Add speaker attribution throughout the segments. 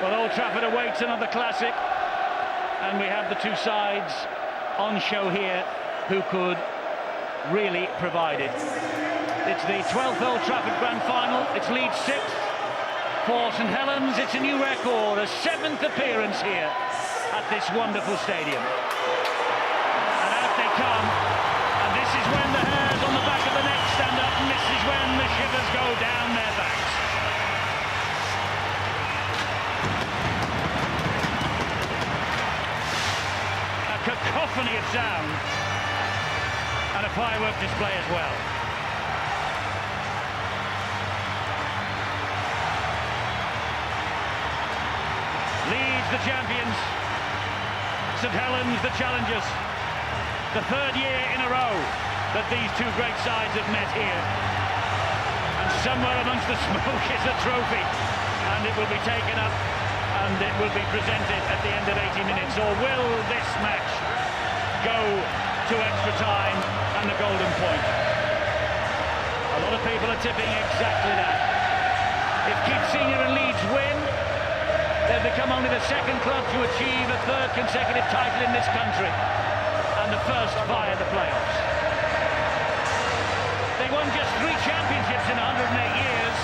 Speaker 1: Well, Old Trafford awaits another classic, and we have the two sides on show here who could really provide it. It's the 12th Old Trafford Grand Final. It's Leeds 6th. For St Helens, it's a new record, a 7th appearance here at this wonderful stadium. And out they come, and this is when the hairs on the back of the neck stand up, and this is when the shivers go down their backs. A cacophony of sound, and a firework display as well. Leeds the champions, St Helens the challengers. The third year in a row that these two great sides have met here. And somewhere amongst the smoke is a trophy, and it will be taken up and it will be presented at the end of 80 minutes. Or will this match go to extra time and the golden point? A lot of people are tipping exactly that. If Keith Senior and Leeds win, they've become only the second club to achieve a third consecutive title in this country, and the first via the playoffs. They won just 3 championships in 108 years.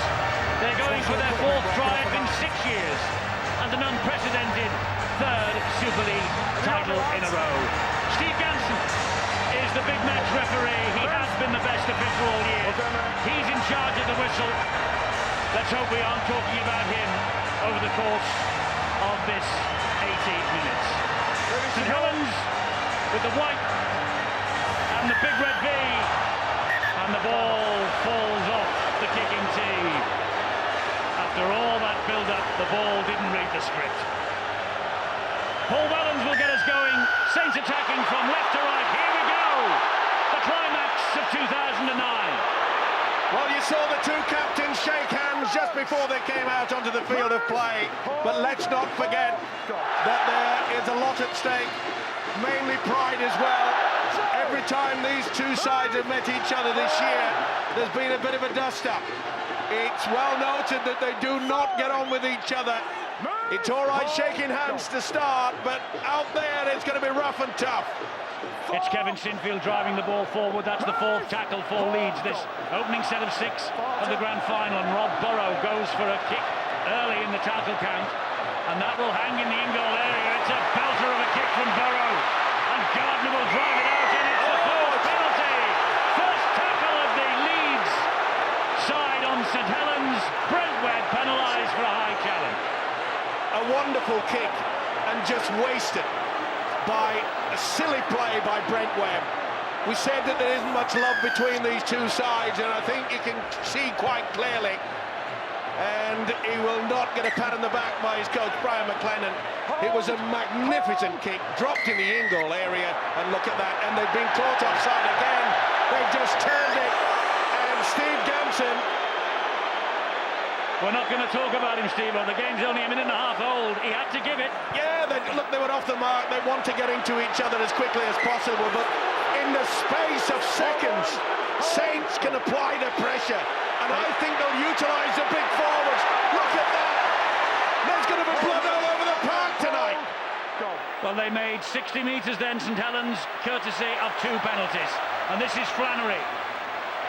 Speaker 1: They're going for their 4th triumph in 6 years, and an unprecedented 3rd Super League title in a row. Steve Ganson is the big match referee. He has been the best official all year. He's in charge of the whistle. Let's hope we aren't talking about him over the course of this 80 minutes. St Helens with the white and the big red V, and the ball falls off the kicking tee. After all that build-up, the ball didn't read the script. Paul Wellens will get us going. Saints attacking from left to right. Here we go! The climax of 2009.
Speaker 2: Well, you saw the two captains shake hands just before they came out onto the field of play. But let's not forget that there is a lot at stake, mainly pride as well. Every time these two sides have met each other this year, there's been a bit of a dust-up. It's well noted that they do not get on with each other. It's all right shaking hands to start, but out there it's going to be rough and tough.
Speaker 1: It's Kevin Sinfield driving the ball forward. That's the 4th tackle for Leeds, this opening set of 6 of the Grand Final. And Rob Burrow goes for a kick early in the tackle count, and that will hang in the in-goal area. It's a belter of a kick from Burrow, and Gardner will drive it out, and it's the 4th penalty. First tackle of the Leeds side on St Helens. Brent Webb penalised for a high challenge.
Speaker 2: A wonderful kick, and just wasted by a silly play by Brent Webb. We said that there isn't much love between these two sides, and I think you can see quite clearly. And he will not get a pat on the back by his coach, Brian McLennan. It was a magnificent kick, dropped in the in-goal area, and look at that, and they've been caught offside again. They've just turned it, and Steve Ganson...
Speaker 1: We're not going to talk about him, Steve. The game's only a minute and a half old. He had to give it.
Speaker 2: Yeah, they were off the mark. They want to get into each other as quickly as possible, but in the space of seconds, Saints can apply the pressure, and I think they'll utilise the big forwards. Look at that! There's going to be blood all over the park tonight.
Speaker 1: Well, they made 60 metres then, St Helens, courtesy of 2 penalties. And this is Flannery.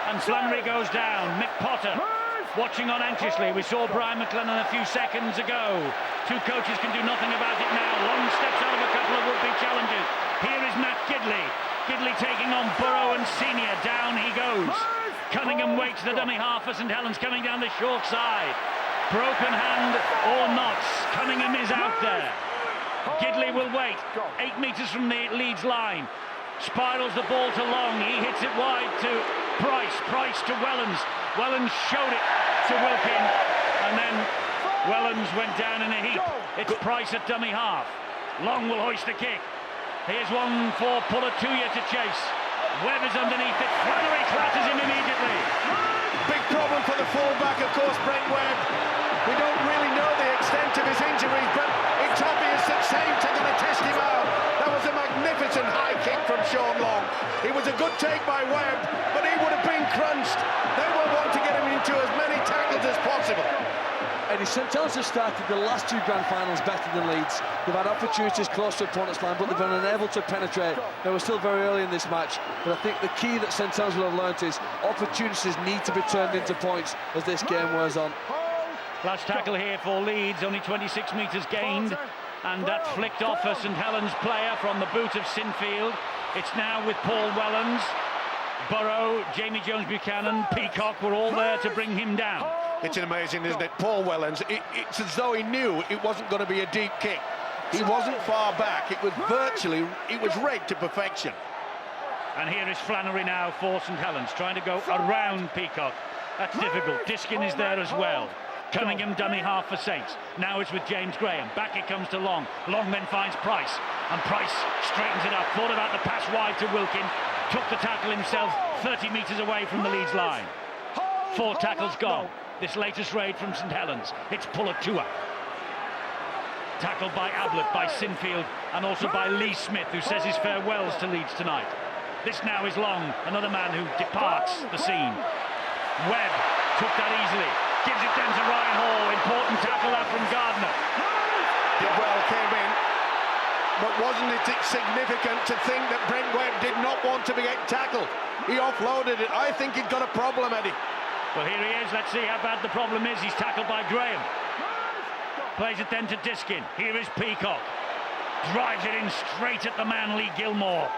Speaker 1: And Flannery goes down. Mick Potter watching on anxiously. We saw Brian McLennan a few seconds ago. 2 coaches can do nothing about it now. Long steps out of a couple of would-be challengers. Here is Matt Gidley. Gidley taking on Burrow and Senior. Down he goes. Cunningham waits the dummy half for St Helens, coming down the short side. Broken hand or not. Cunningham is out there. Gidley will wait. 8 metres from the Leeds line. Spirals the ball to Long. He hits it wide to Price. Price to Wellens. Wellens showed it to Wilkin, and then Wellens went down in a heap. It's Price at dummy half. Long will hoist the kick. Here's one for Pulatuya to chase. Webb is underneath it. Flannery clatters him immediately.
Speaker 2: Big problem for the fullback, of course, Brent Webb. We don't really know the extent of his injuries, but it's obvious that Saints are going to test him out. That was a magnificent high kick from Sean Long. It was a good take by Webb, but he would have been crunched. They will want to get him into as many tackles as possible.
Speaker 3: And Absolutely. St Helens have started the last two grand finals better than Leeds. They've had opportunities close to opponent's line, but they've been unable to penetrate. They were still very early in this match, but I think the key that St Helens will have learnt is opportunities need to be turned into points as this game wears on.
Speaker 1: Last tackle here for Leeds, only 26 metres gained, and that flicked off a St Helens player from the boot of Sinfield. It's now with Paul Wellens. Burrow, Jamie Jones-Buchanan, Peacock were all there to bring him down.
Speaker 2: It's amazing, isn't it? Paul Wellens, it's as though he knew it wasn't going to be a deep kick. He wasn't far back. It was virtually, it was rigged to perfection.
Speaker 1: And here is Flannery now for St Helens, trying to go around Peacock. That's difficult. Diskin is there as well. Cunningham dummy half for Saints. Now it's with James Graham. Back it comes to Long. Long then finds Price. And Price straightens it up. Thought about the pass wide to Wilkin. Took the tackle himself 30 metres away from the Leeds line. 4 tackles gone. This latest raid from St Helens. It's Pulatua. Tackled by Ablett, by Sinfield, and also by Lee Smith, who says his farewells to Leeds tonight. This now is Long, another man who departs the scene. Webb took that easily. Gives it then to Ryan Hall. Important tackle out from Gardner.
Speaker 2: Did well, came in. But wasn't it significant to think that Brent Webb did not want to be tackled? He offloaded it. I think he's got a problem, Eddie.
Speaker 1: Well, here he is. Let's see how bad the problem is. He's tackled by Graham. Plays it then to Diskin. Here is Peacock. Drives it in straight at the man, Lee Gilmore.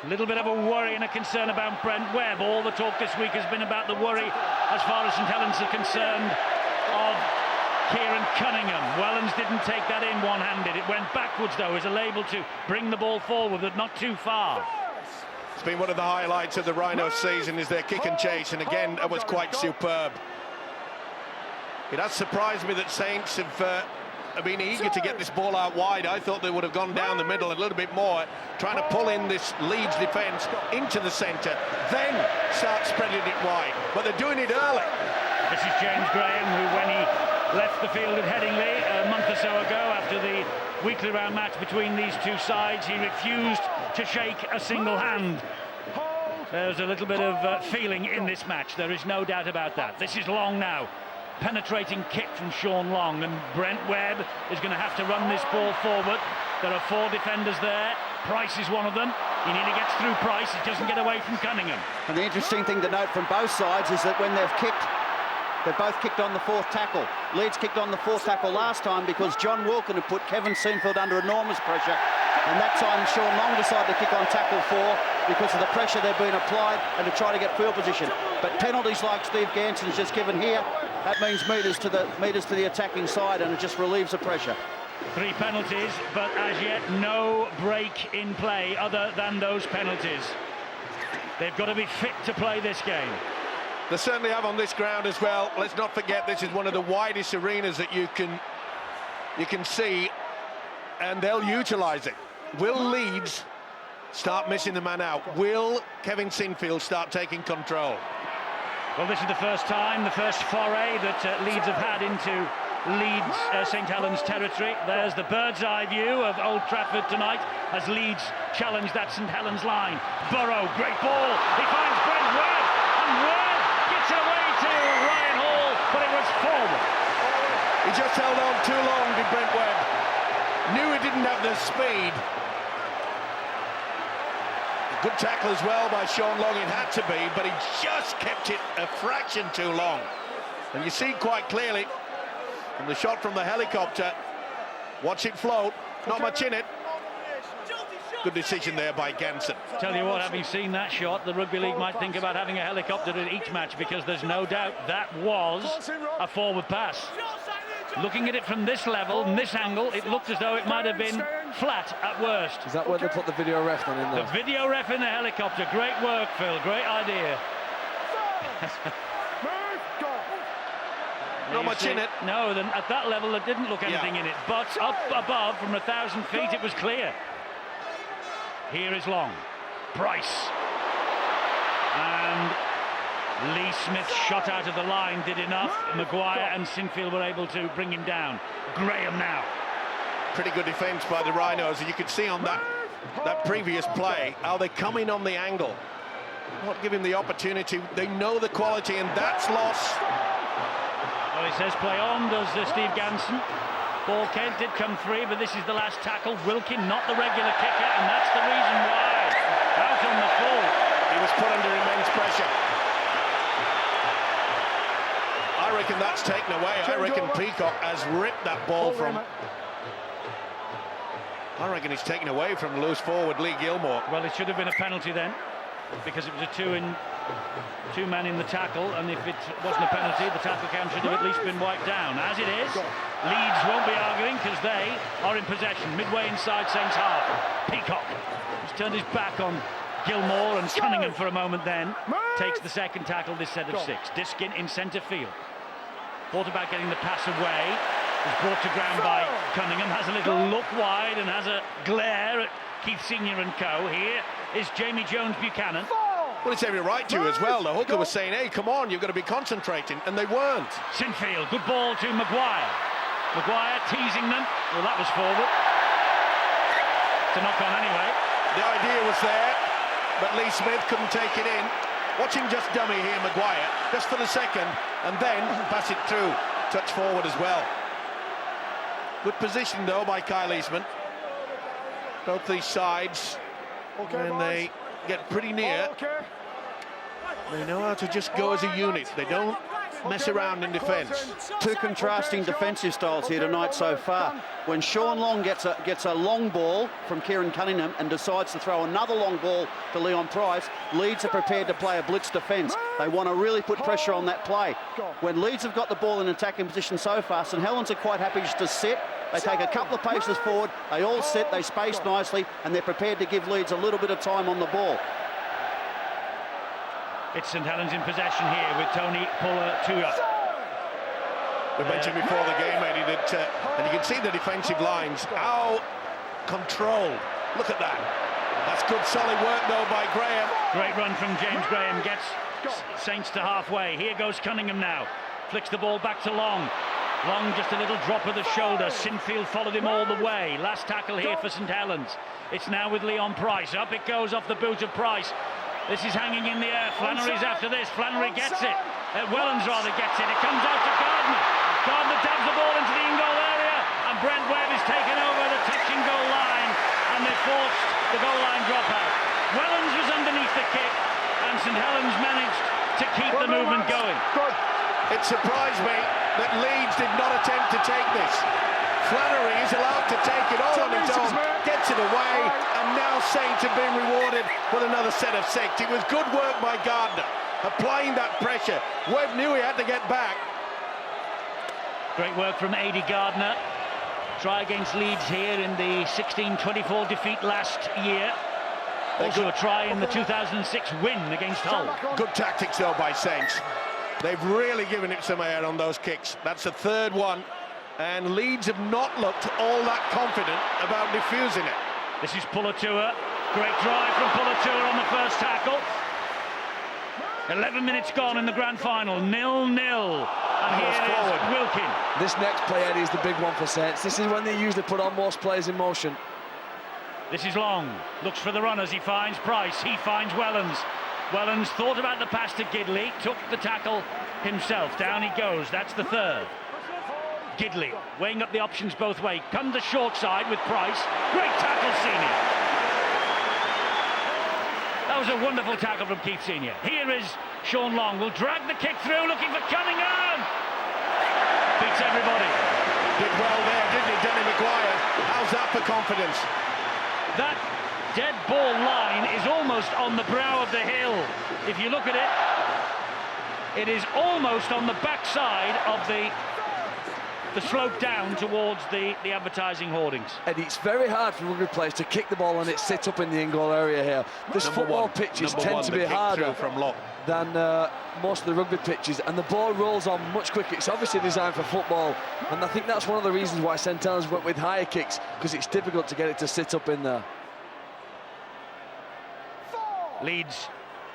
Speaker 1: A little bit of a worry and a concern about Brent Webb. All the talk this week has been about the worry, as far as St Helens are concerned, of Kieran Cunningham. Wellens didn't take that in one-handed. It went backwards, though. Is able to bring the ball forward, but not too far.
Speaker 2: It's been one of the highlights of the Rhinos season, is their kick and chase, and again, that was quite superb. It has surprised me that Saints have been eager to get this ball out wide. I thought they would have gone down the middle a little bit more, trying to pull in this Leeds defence into the centre, then start spreading it wide. But they're doing it early.
Speaker 1: This is James Graham, who, when he left the field at Headingley a month or so ago after the weekly round match between these two sides, he refused to shake a single hand. There's a little bit of feeling in this match, there is no doubt about that. This is Long now. Penetrating kick from Sean Long, and Brent Webb is going to have to run this ball forward. There are 4 defenders there. Price is one of them. He nearly gets through Price. He doesn't get away from Cunningham.
Speaker 4: And the interesting thing to note from both sides is that when they've both kicked on the 4th tackle. Leeds kicked on the 4th tackle last time because John Wilkin had put Kevin Sinfield under enormous pressure, and that time Sean Long decided to kick on tackle 4 because of the pressure they've been applied and to try to get field position. But penalties like Steve Ganson's just given here, that means meters to the attacking side, and it just relieves the pressure.
Speaker 1: 3 penalties, but as yet no break in play other than those penalties. They've got to be fit to play this game.
Speaker 2: They certainly have on this ground as well. Let's not forget, this is one of the widest arenas that you can see, and they'll utilise it. Will Leeds start missing the man out? Will Kevin Sinfield start taking control?
Speaker 1: Well, this is the first time, the first foray that Leeds have had into Leeds St Helens territory. There's the bird's eye view of Old Trafford tonight as Leeds challenge that St Helens line. Burrow, great ball. He finds Brent Webb, and Webb gets away to Ryan Hall, but it was forward.
Speaker 2: He just held on too long, did Brent Webb. Knew he didn't have the speed. Good tackle as well by Sean Long, it had to be, but he just kept it a fraction too long. And you see quite clearly from the shot from the helicopter, watch it float, not much in it. Good decision there by Ganson.
Speaker 1: Tell you what, having seen that shot, the Rugby League might think about having a helicopter at each match, because there's no doubt that was a forward pass. Looking at it from this level, and this angle, it looked as though it might have been flat at worst.
Speaker 3: Is that where they put the video ref in there?
Speaker 1: The video ref in the helicopter. Great work, Phil. Great idea.
Speaker 2: Not much in it.
Speaker 1: No, then at that level, there didn't look anything in it. But up above, from 1,000 feet, it was clear. Here is Long. Price. And Lee Smith's shot out of the line did enough. Maguire and Sinfield were able to bring him down. Graham now.
Speaker 2: Pretty good defence by the Rhinos, and you could see on that previous play how they come in on the angle. Not give him the opportunity. They know the quality, and that's lost.
Speaker 1: Well, Referee says play on, does Steve Ganson. Ball Kent did come free, but this is the last tackle. Wilkin, not the regular kicker, and that's the reason why. Out on the full.
Speaker 2: He was put under immense pressure. I reckon that's taken away. I reckon Peacock has ripped that ball from... I reckon he's taken away from loose forward Lee Gilmore.
Speaker 1: Well, it should have been a penalty then, because it was a two-man in the tackle, and if it wasn't a penalty, the tackle count should have at least been wiped down. As it is, Leeds won't be arguing because they are in possession, midway inside Saints' half. Peacock has turned his back on Gilmore, and Cunningham for a moment then takes the second tackle this set of 6. Diskin in centre field. Thought about getting the pass away. Is brought to ground by Cunningham, has a little look wide and has a glare at Keith Senior and co. Here is Jamie Jones-Buchanan.
Speaker 2: Well, it's every right to as well. The hooker was saying, hey, come on, you've got to be concentrating, and they weren't.
Speaker 1: Sinfield, good ball to Maguire. Maguire teasing them. Well, that was forward. It's a knock-on anyway.
Speaker 2: The idea was there, but Lee Smith couldn't take it in. Watch him just dummy here, Maguire, just for the second, and then pass it through. Touch forward as well. Good position, though, by Kyle Eastman. Both these sides, when they get pretty near, they know how to just go as a unit. They don't mess around in defence.
Speaker 4: Two contrasting defensive styles here tonight so far. When Sean Long gets a long ball from Kieran Cunningham and decides to throw another long ball to Leon Price, Leeds are prepared to play a blitz defence. They want to really put pressure on that play. When Leeds have got the ball in attacking position so far, St Helens are quite happy just to sit. They take a couple of paces forward, they all sit, they space nicely, and they're prepared to give Leeds a little bit of time on the ball.
Speaker 1: It's St Helens in possession here with Tony Pulla-Tua.
Speaker 2: We mentioned before the game, Eddie, that and you can see the defensive lines, how controlled. Look at that. That's good solid work though by Graham.
Speaker 1: Great run from James Graham, gets Saints to halfway. Here goes Cunningham now. Flicks the ball back to Long. Long just a little drop of the shoulder. Sinfield followed him all the way. Last tackle here for St Helens. It's now with Leon Price. Up it goes off the boot of Price. This is hanging in the air. Flannery's after this. Flannery gets it. Wellens rather gets it. It comes out to Gardner. Gardner dabs the ball into the in-goal area, and Brent Webb is taken over the touching goal line, and they forced the goal line dropout. Wellens was underneath the kick, and St Helens managed to keep the movement going.
Speaker 2: It surprised me that Leeds did not attempt to take this. Flannery is allowed to take it all on its own, gets it away, and now Saints have been rewarded with another set of 6. It was good work by Gardner, applying that pressure. Webb knew he had to get back.
Speaker 1: Great work from Adi Gardner. Try against Leeds here in the 16-24 defeat last year. Also a try in the 2006 win against Hull.
Speaker 2: Good tactics though by Saints. They've really given it some air on those kicks. That's the third one. And Leeds have not looked all that confident about diffusing it.
Speaker 1: This is Pulla-Tua. Great drive from Pulla-Tua on the first tackle. 11 minutes gone in the grand final. 0-0. And here is Wilkin.
Speaker 3: This next play, Eddie, is the big one for Saints. This is when they usually put on most players in motion.
Speaker 1: This is Long. Looks for the runners. He finds Price. He finds Wellens. Wellens thought about the pass to Gidley. Took the tackle himself. Down he goes. That's the third. Gidley weighing up the options both ways. Come the short side with Price. Great tackle, Senior. That was a wonderful tackle from Keith Senior. Here is Sean Long. Will drag the kick through, looking for Cunningham. Beats everybody.
Speaker 2: Did well there, didn't he, Denny Maguire? How's that for confidence?
Speaker 1: That dead ball line is almost on the brow of the hill. If you look at it, it is almost on the backside of the slope down towards the advertising hoardings.
Speaker 3: And it's very hard for rugby players to kick the ball and it sits up in the in-goal area here. This football pitches tend to be harder than most of the rugby pitches, and the ball rolls on much quicker. It's obviously designed for football, and I think that's one of the reasons why St Helens went with higher kicks, because it's difficult to get it to sit up in there.
Speaker 1: Leeds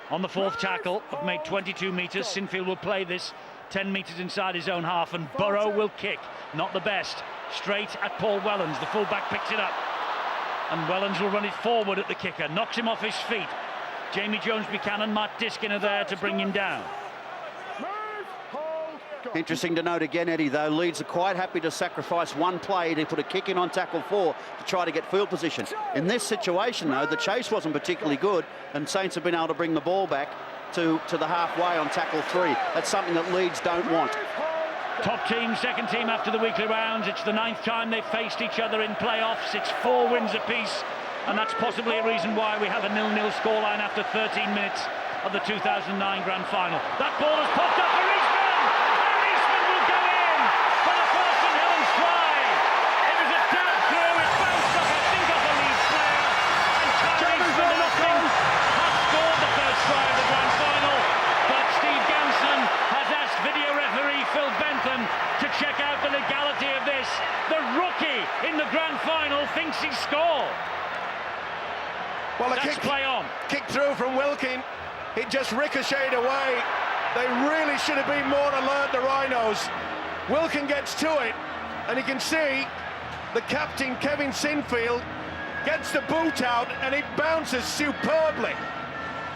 Speaker 1: on the fourth tackle have made 22 metres. Sinfield will play this 10 metres inside his own half, and Burrow will kick. Not the best. Straight at Paul Wellens. The fullback picks it up, and Wellens will run it forward at the kicker. Knocks him off his feet. Jamie Jones-Buchanan, Mark Diskin are there to bring him down.
Speaker 4: Interesting to note again, Eddie, though, Leeds are quite happy to sacrifice one play to put a kick in on tackle 4 to try to get field position. In this situation, though, the chase wasn't particularly good, and Saints have been able to bring the ball back to the halfway on tackle 3. That's something that Leeds don't want.
Speaker 1: Top team, second team after the weekly rounds. It's the 9th time they've faced each other in playoffs. It's 4 wins apiece, and that's possibly a reason why we have a 0-0 scoreline after 13 minutes of the 2009 Grand Final. That ball has popped up for Eastman, and Eastman will go in for the first St Helens try. It was a dab through, it bounced off, I think, off a Leeds player, and Kyle Eastman has scored the first try of the Grand Final, but Steve Ganson has asked video referee Phil Bentham to check out the legality of this. The rookie in the Grand Final thinks he's scored.
Speaker 2: Well, a
Speaker 1: Let's play on.
Speaker 2: Kick through from Wilkin. It just ricocheted away. They really should have been more alert, the Rhinos. Wilkin gets to it, and you can see the captain, Kevin Sinfield, gets the boot out, and it bounces superbly.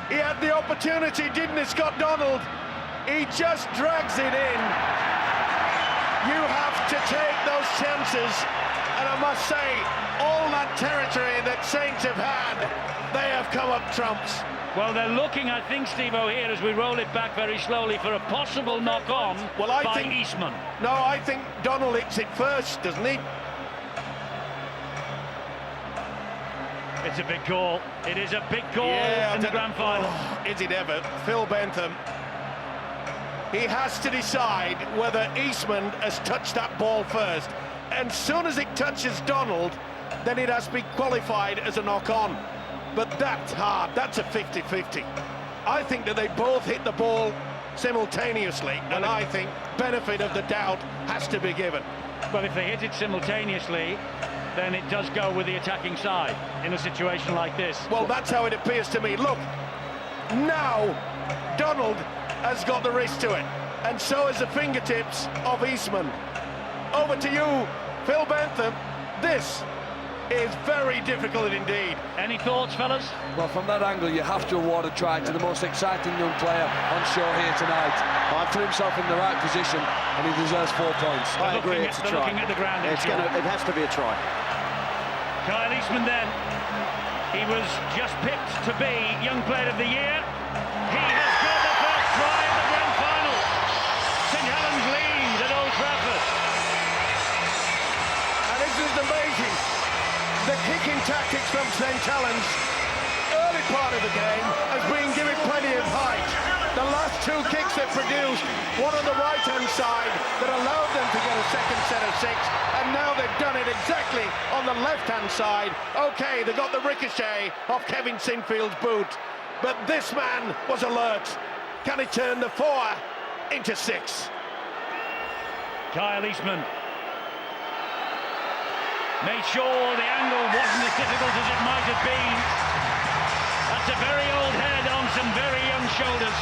Speaker 2: He had the opportunity, didn't he, Scott Donald? He just drags it in. You have to take those chances, and I must say, all that territory that Saints have had, they have come up trumps.
Speaker 1: Well, they're looking, I think, Steve-O, here as we roll it back very slowly for a possible knock-on by Eastman.
Speaker 2: No, I think Donald hits it first, doesn't he?
Speaker 1: It's a big call. It is a big call in the Grand Final.
Speaker 2: Oh, is it ever? Phil Bentham. He has to decide whether Eastman has touched that ball first. And as soon as it touches Donald, then it has to be qualified as a knock-on. But that's hard. That's a 50-50. I think that they both hit the ball simultaneously, and I think benefit of the doubt has to be given.
Speaker 1: Well, if they hit it simultaneously, then it does go with the attacking side in a situation like this.
Speaker 2: Well, that's how it appears to me. Look, now Donald has got the wrist to it, and so has the fingertips of Eastman. Over to you, Phil Bentham. This is very difficult indeed.
Speaker 1: Any thoughts, fellas?
Speaker 3: Well, from that angle, you have to award a try to the most exciting young player on show here tonight. I've put himself in the right position, and he deserves 4 points.
Speaker 4: I agree, it's a try.
Speaker 1: Looking at the ground,
Speaker 4: it has to be a try.
Speaker 1: Kyle Eastman then. He was just picked to be Young Player of the Year. He has got the first try of the Grand Final. St Helens lead at Old Trafford.
Speaker 2: And this is amazing. The kicking tactics from St Helens, early part of the game, has been given plenty of height. The last 2 kicks they produced, one on the right-hand side that allowed them to get a second set of 6, and now they've done it exactly on the left-hand side. Okay, they got the ricochet off Kevin Sinfield's boot, but this man was alert. Can he turn the 4 into 6?
Speaker 1: Kyle Eastman made sure the angle wasn't as difficult as it might have been. That's a very old head on some very young shoulders.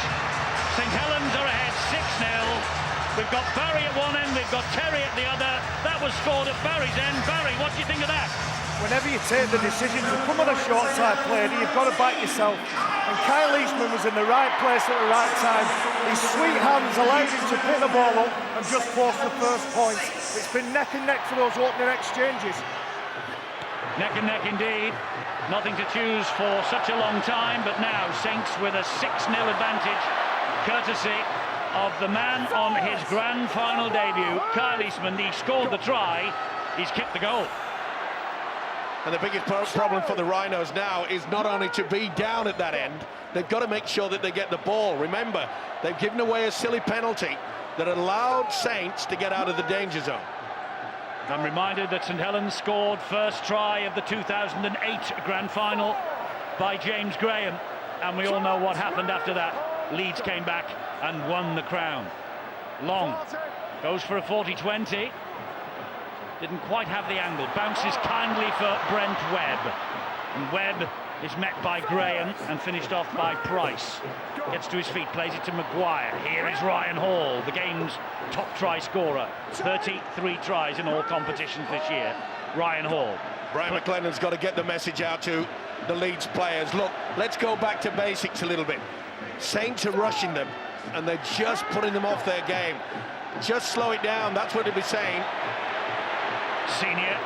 Speaker 1: St Helens are ahead 6-0. We've got Barry at one end, we've got Terry at the other. That was scored at Barry's end. Barry, what do you think of that?
Speaker 5: Whenever you take the decision to come on a short side play, you've got to back yourself. And Kyle Eastman was in the right place at the right time. His sweet hands allowed him to pick the ball up and just force the first point. It's been neck and neck for those opening exchanges.
Speaker 1: Neck and neck indeed. Nothing to choose for such a long time, but now Saints with a 6-0 advantage, courtesy of the man on his Grand Final debut, Kyle Eastman. He scored the try, he's kicked the goal.
Speaker 2: And the biggest problem for the Rhinos now is not only to be down at that end, they've got to make sure that they get the ball. Remember, they've given away a silly penalty that allowed Saints to get out of the danger zone.
Speaker 1: I'm reminded that St Helens scored first try of the 2008 Grand Final by James Graham, and we all know what happened after that. Leeds came back and won the crown. Long goes for a 40-20. Didn't quite have the angle. Bounces kindly for Brent Webb. And Webb is met by Graham and finished off by Price. Gets to his feet, plays it to Maguire. Here is Ryan Hall, the game's top try scorer. 33 tries in all competitions this year. Ryan Hall.
Speaker 2: Brian McLennan's got to get the message out to the Leeds players. Look, let's go back to basics a little bit. Saints are rushing them, and they're just putting them off their game. Just slow it down, that's what he'd be saying.
Speaker 1: Senior.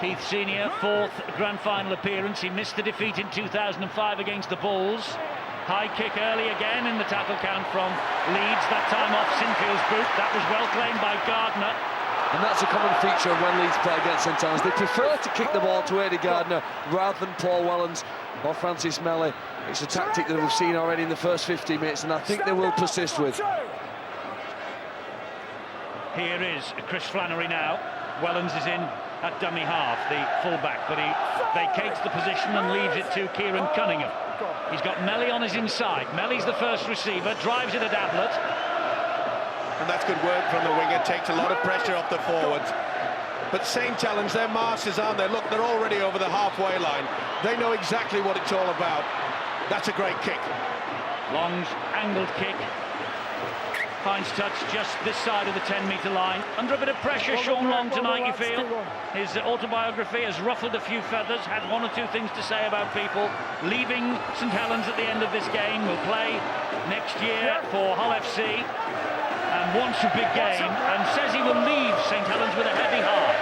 Speaker 1: Keith Senior, fourth grand final appearance. He missed the defeat in 2005 against the Bulls. High kick early again in the tackle count from Leeds, that time off Sinfield's boot. That was well claimed by Gardner.
Speaker 3: And that's a common feature of when Leeds play against St Helens. They prefer to kick the ball to Eddie Gardner rather than Paul Wellens or Francis Melly. It's a tactic that we've seen already in the first 15 minutes, and I think they will persist with.
Speaker 1: Here is Chris Flannery now. Wellens is in at dummy half, the fullback, but he vacates the position and leaves it to Kieran Cunningham. He's got Melly on his inside. Melly's the first receiver, drives it at Ablett.
Speaker 2: And that's good work from the winger, takes a lot of pressure off the forwards. But St Helens, they're masters, aren't they? Look, they're already over the halfway line. They know exactly what it's all about. That's a great kick.
Speaker 1: Long's angled kick. Finds touch just this side of the 10-metre line. Under a bit of pressure, Sean Long tonight, you feel. His autobiography has ruffled a few feathers, had one or two things to say about people. Leaving St Helens at the end of this game, will play next year for Hull FC and wants a big game, and says he will leave St Helens with a heavy heart.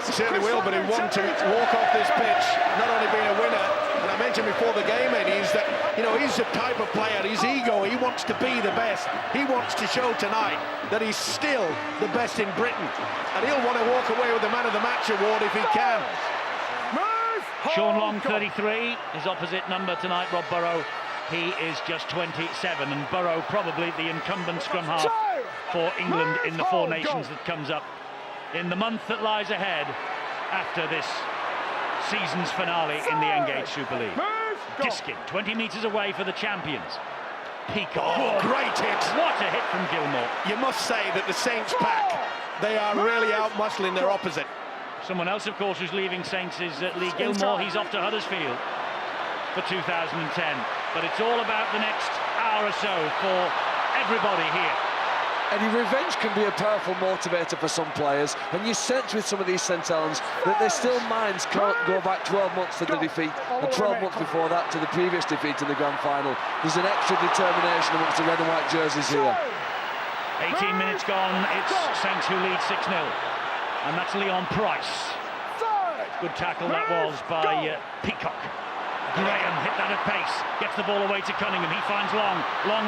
Speaker 2: He certainly will, but he wants to walk off this pitch, not only being a winner, and I mentioned before the game, Eddie, is that, you know, he's the type of player, his ego, he wants to be the best. He wants to show tonight that he's still the best in Britain, and he'll want to walk away with the Man of the Match award if he can.
Speaker 1: Sean Long, 33, his opposite number tonight, Rob Burrow. He is just 27, and Burrow probably the incumbent scrum half for England in the Four Nations that comes up in the month that lies ahead after this season's finale in the Engage Super League. Diskin, 20 metres away for the champions. Peacock.
Speaker 2: Oh, great hit.
Speaker 1: What a hit from Gilmore.
Speaker 2: You must say that the Saints pack, they are really out-muscling their opposite.
Speaker 1: Someone else, of course, who's leaving Saints is Lee Gilmore. He's off to Huddersfield for 2010. But it's all about the next hour or so for everybody here.
Speaker 3: Eddie, revenge can be a powerful motivator for some players, and you sense with some of these St Helens that their still minds can't go back 12 months to the defeat, and 12 months before that to the previous defeat in the grand final. There's an extra determination amongst the red and white jerseys here.
Speaker 1: 18 minutes gone, it's Saints who lead 6-0, and that's Leon Price. Good tackle that was by Peacock. Graham hit that at pace, gets the ball away to Cunningham, he finds Long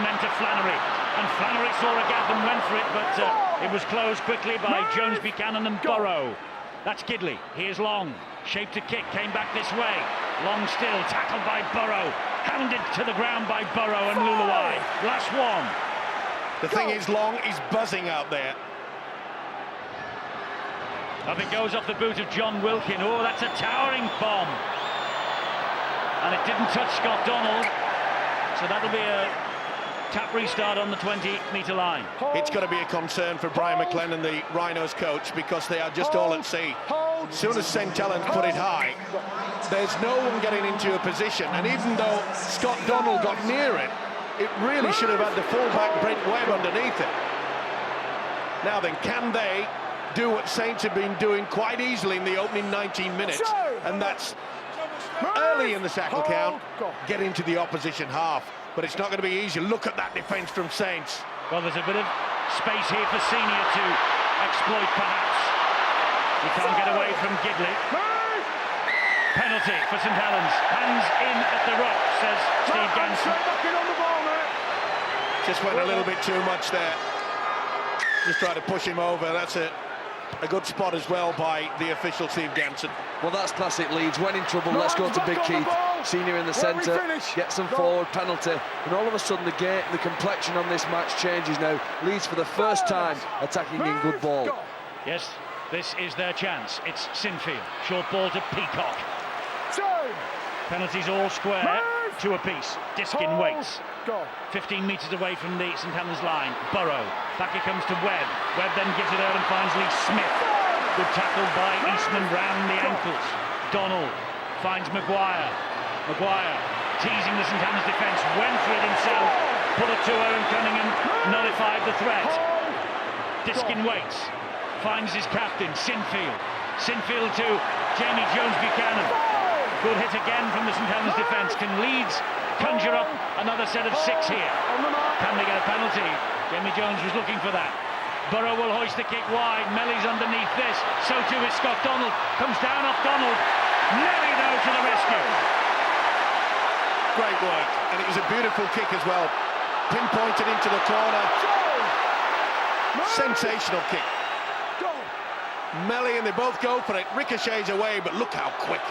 Speaker 1: meant to Flannery, and Flannery saw a gap and went for it, but it was closed quickly by Jones, Buchanan and Burrow. That's Gidley, here's Long, shaped a kick, came back this way, Long still, tackled by Burrow, hounded to the ground by Burrow and Luluai. Last one.
Speaker 2: The thing is, Long is buzzing out there.
Speaker 1: Up it goes off the boot of John Wilkin. Oh, that's a towering bomb. And it didn't touch Scott Donald, so that'll be a tap restart on the 20-metre line.
Speaker 2: It's got to be a concern for Brian McLennan, the Rhinos coach, because they are just all at sea. As soon as St Helens put it high, there's no one getting into a position, and even though Scott Donald got near it, it really should have had the fullback Brent Webb underneath it. Now then, can they do what Saints have been doing quite easily in the opening 19 minutes, and that's early in the tackle count, get into the opposition half. But it's not going to be easy. Look at that defence from Saints.
Speaker 1: Well, there's a bit of space here for Senior to exploit, perhaps. He can't get away from Gidley. Penalty for St Helens. Hands in at the rock, says Steve Ganson.
Speaker 2: Just went a little bit too much there. Just tried to push him over. That's a good spot as well by the official Steve Ganson.
Speaker 3: Well, that's classic Leeds. When in trouble, let's go to Big Keith. Senior in the centre, gets them forward, penalty, and all of a sudden the complexion on this match changes now. Leeds for the first time attacking in good ball.
Speaker 1: Yes, this is their chance. It's Sinfield, short ball to Peacock. Penalties all square, two apiece. Diskin waits. 15 metres away from the St Helens line. Burrow, back it comes to Webb. Webb then gives it out and finds Lee Smith. Good tackle by Eastman round the ankles. Donald finds Maguire. Maguire teasing the St Helens defence, went for it himself, put it to her and Cunningham nullified the threat. Diskin waits, finds his captain, Sinfield. Sinfield to Jamie Jones Buchanan. Good hit again from the St Helens defence. Can Leeds conjure up another set of 6 here? Can they get a penalty? Jamie Jones was looking for that. Burrow will hoist the kick wide. Melly's underneath this. So too is Scott Donald. Comes down off Donald. Melly though to the rescue.
Speaker 2: Great work, and it was a beautiful kick as well. Pinpointed into the corner. Sensational kick. Melly, and they both go for it. Ricochets away, but look how quick.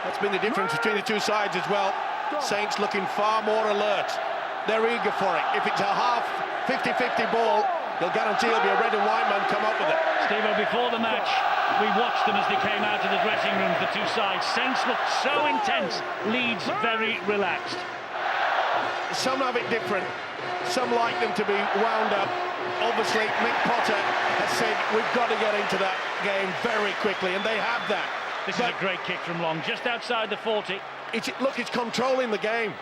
Speaker 2: That's been the difference between the two sides as well. Saints looking far more alert. They're eager for it. If it's a half 50-50 ball, they'll guarantee it'll be a red and white man come up with it.
Speaker 1: Steve-O, before the match, we watched them as they came out of the dressing rooms, the two sides. Saints looked so intense, Leeds very relaxed.
Speaker 2: Some have it different. Some like them to be wound up. Obviously, Mick Potter has said, we've got to get into that game very quickly, and they have that.
Speaker 1: This is a great kick from Long, just outside the 40.
Speaker 2: Look, it's controlling the game.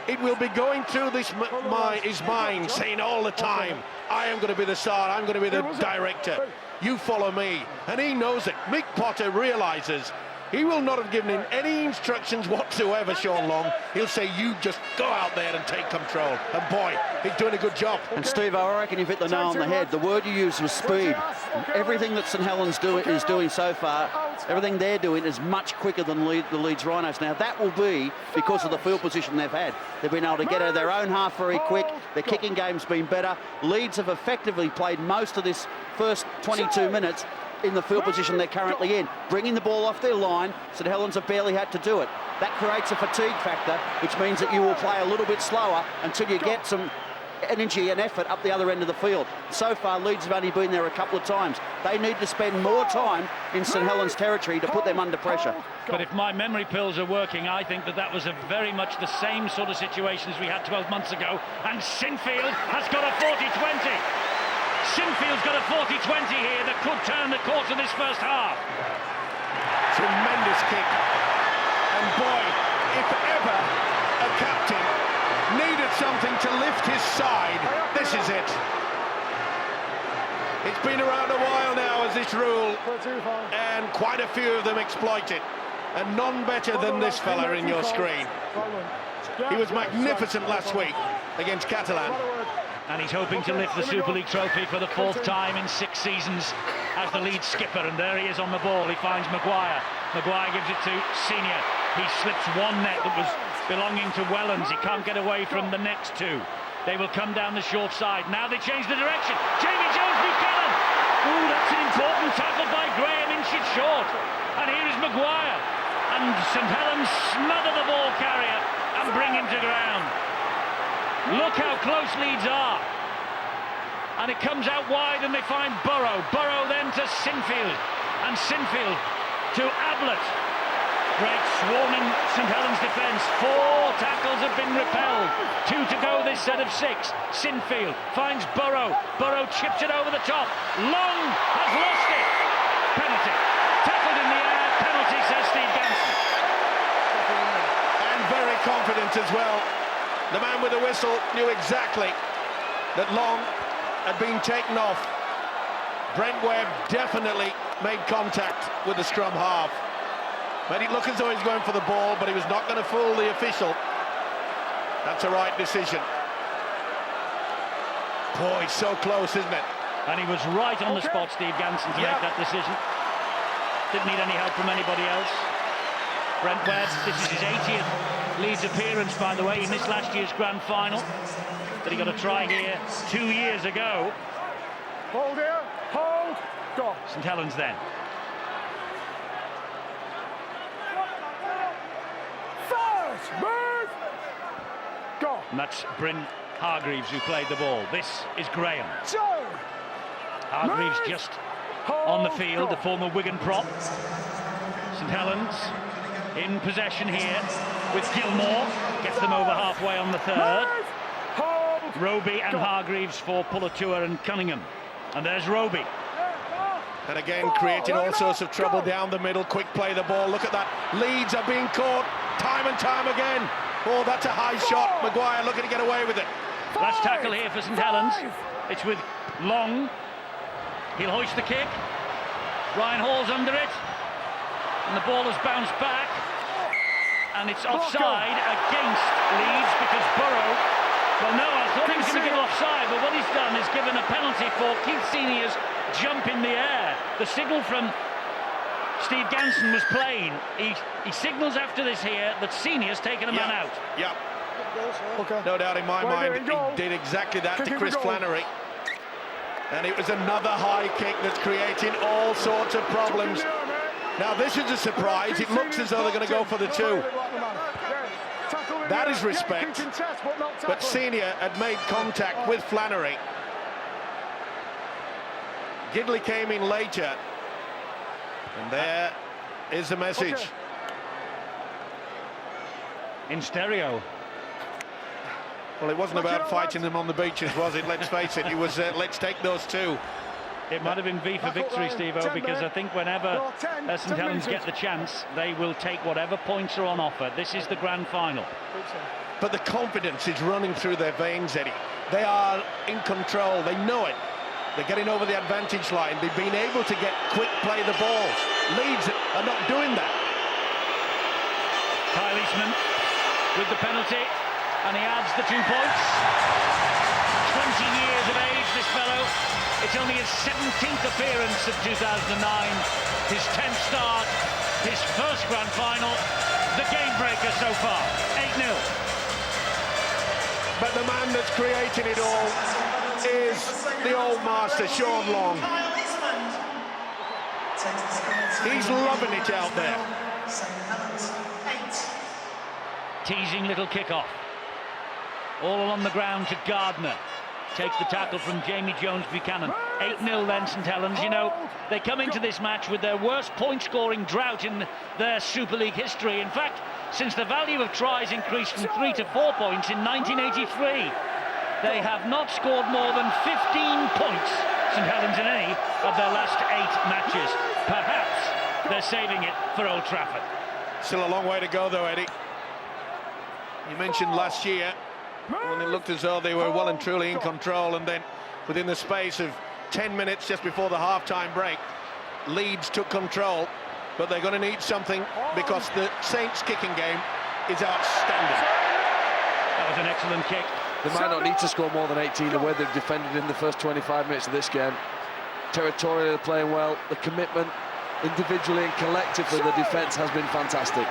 Speaker 2: It will be going through his mind, saying all the time, I am going to be the star, I'm going to be the director. You follow me. And he knows it. Mick Potter realises he will not have given him any instructions whatsoever, Sean Long. He'll say, you just go out there and take control. And boy, he's doing a good job.
Speaker 4: And Steve, I reckon you've hit the nail on the head. The word you used was speed. Everything that St Helens is doing so far, everything they're doing is much quicker than the Leeds Rhinos. Now, that will be because of the field position they've had. They've been able to get out of their own half very quick. Their kicking game's been better. Leeds have effectively played most of this first 22 minutes in the field position they're currently in, bringing the ball off their line. St Helens have barely had to do it. That creates a fatigue factor, which means that you will play a little bit slower until you get some energy and effort up the other end of the field. So far, Leeds have only been there a couple of times. They need to spend more time in St Helens territory to put them under pressure.
Speaker 1: But if my memory pills are working, I think that was very much the same sort of situation as we had 12 months ago. And Sinfield has got a 40-20. Sinfield's got a 40-20 here that could turn the course of this first half.
Speaker 2: Tremendous kick. And boy, if ever a captain needed something to lift his side, this is it. It's been around a while now as this rule, and quite a few of them exploit it. And none better than this fella in your screen. He was magnificent last week against Catalan.
Speaker 1: And he's hoping to lift the Super League trophy for the 4th time in 6 seasons as the Leeds skipper. And there he is on the ball. He finds Maguire. Maguire gives it to Senior. He slips one net that was belonging to Wellens. He can't get away from the next two. They will come down the short side. Now they change the direction. Jamie Jones, Buchanan. Ooh, that's an important tackle by Graham, inches short. And here is Maguire. And St Helens smother the ball carrier and bring him to ground. Look how close Leeds are. And it comes out wide and they find Burrow. Burrow then to Sinfield. And Sinfield to Ablett. Great swarming St Helens defence. 4 tackles have been repelled. 2 to go this set of 6. Sinfield finds Burrow. Burrow chips it over the top. Long has lost it. Penalty. Tackled in the air. Penalty, says Steve Ganson.
Speaker 2: And very confident as well. The man with the whistle knew exactly that Long had been taken off. Brent Webb definitely made contact with the scrum half. Made it look as though he's going for the ball, but he was not going to fool the official. That's a right decision. Boy, so close, isn't it?
Speaker 1: And he was right on the spot, Steve Ganson, to make that decision. Didn't need any help from anybody else. Brent Webb, this is his 80th Leeds appearance, by the way. He missed last year's grand final, but he got a try here 2 years ago.
Speaker 5: Hold here, hold, go.
Speaker 1: St Helens then.
Speaker 5: First, move, go.
Speaker 1: And that's Bryn Hargreaves who played the ball. This is Graham. Hargreaves just on the field, the former Wigan prop. St Helens in possession here with Gilmore, gets them over halfway on the 3rd. Roby and Hargreaves for Pulatua and Cunningham. And there's Roby.
Speaker 2: And again, creating all sorts of trouble down the middle. Quick play the ball. Look at that. Leeds are being caught time and time again. Oh, that's a high shot. Maguire looking to get away with it.
Speaker 1: Last tackle here for St Helens. It's with Long. He'll hoist the kick. Ryan Hall's under it. And the ball has bounced back. And it's offside against Leeds because Burrow Well, no, I thought he was going to give offside, but what he's done is given a penalty for Keith Senior's jump in the air. The signal from Steve Ganson was plain. He signals after this here that Senior's taken a man out.
Speaker 2: Yeah.
Speaker 5: Okay.
Speaker 2: No doubt in my mind, he did exactly that to Chris Flannery. And it was another high kick that's creating all sorts of problems. Now, this is a surprise. It looks as though they're going to go for the two. That is respect. But Senior had made contact with Flannery. Gidley came in later. And there is the message.
Speaker 1: In stereo.
Speaker 2: Well, it wasn't about fighting them on the beaches, was it? Let's face it. It was, let's take those two.
Speaker 1: It might have been V for victory, Steve-O, because I think whenever St Helens get the chance, they will take whatever points are on offer. This is the grand final.
Speaker 2: But the confidence is running through their veins, Eddie. They are in control. They know it. They're getting over the advantage line. They've been able to get quick play the balls. Leeds are not doing that.
Speaker 1: Kyle Eastman with the penalty, and he adds the 2 points. 20 years of age, this fellow. It's only his 17th appearance of 2009, his 10th start, his first grand final, the game breaker so far, 8-0.
Speaker 2: But the man that's creating it all is the old master, Sean Long. He's loving it out there.
Speaker 1: Teasing little kick-off. All along the ground to Gardner. Takes the tackle from Jamie Jones-Buchanan. 8-0 then, St Helens. You know, they come into this match with their worst point-scoring drought in their Super League history. In fact, since the value of tries increased from 3 to 4 points in 1983, they have not scored more than 15 points, St Helens, in any of their last 8 matches. Perhaps they're saving it for Old Trafford.
Speaker 2: Still a long way to go, though, Eddie. You mentioned last year, when it looked as though they were well and truly in control, and then within the space of 10 minutes just before the half-time break, Leeds took control, but they're going to need something because the Saints' kicking game is outstanding.
Speaker 1: That was an excellent kick.
Speaker 3: They might not need to score more than 18 the way they've defended in the first 25 minutes of this game. Territorially, they're playing well. The commitment, individually and collectively, the defence has been fantastic.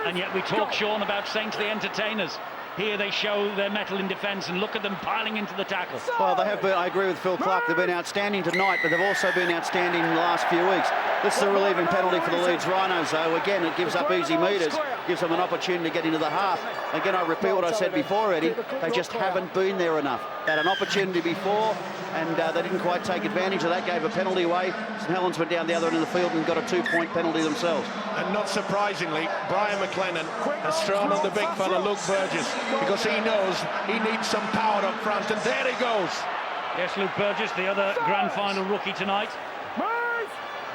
Speaker 1: And yet we talk, Sean, about Saints the entertainers. Here they show their mettle in defence, and look at them piling into the tackle.
Speaker 4: Well, they have been, I agree with Phil Clark, they've been outstanding tonight, but they've also been outstanding in the last few weeks. This is a relieving penalty for the Leeds Rhinos, though. Again, it gives up easy metres, gives them an opportunity to get into the half. Again, I repeat what I said before, Eddie, they just haven't been there enough. They had an opportunity before, and they didn't quite take advantage of that, gave a penalty away. St Helens went down the other end of the field and got a 2-point penalty themselves.
Speaker 2: And not surprisingly, Brian McLennan has thrown on the big fella, Luke Burgess, because he knows he needs some power up front, and there he goes.
Speaker 1: Yes, Luke Burgess, the other grand final rookie tonight.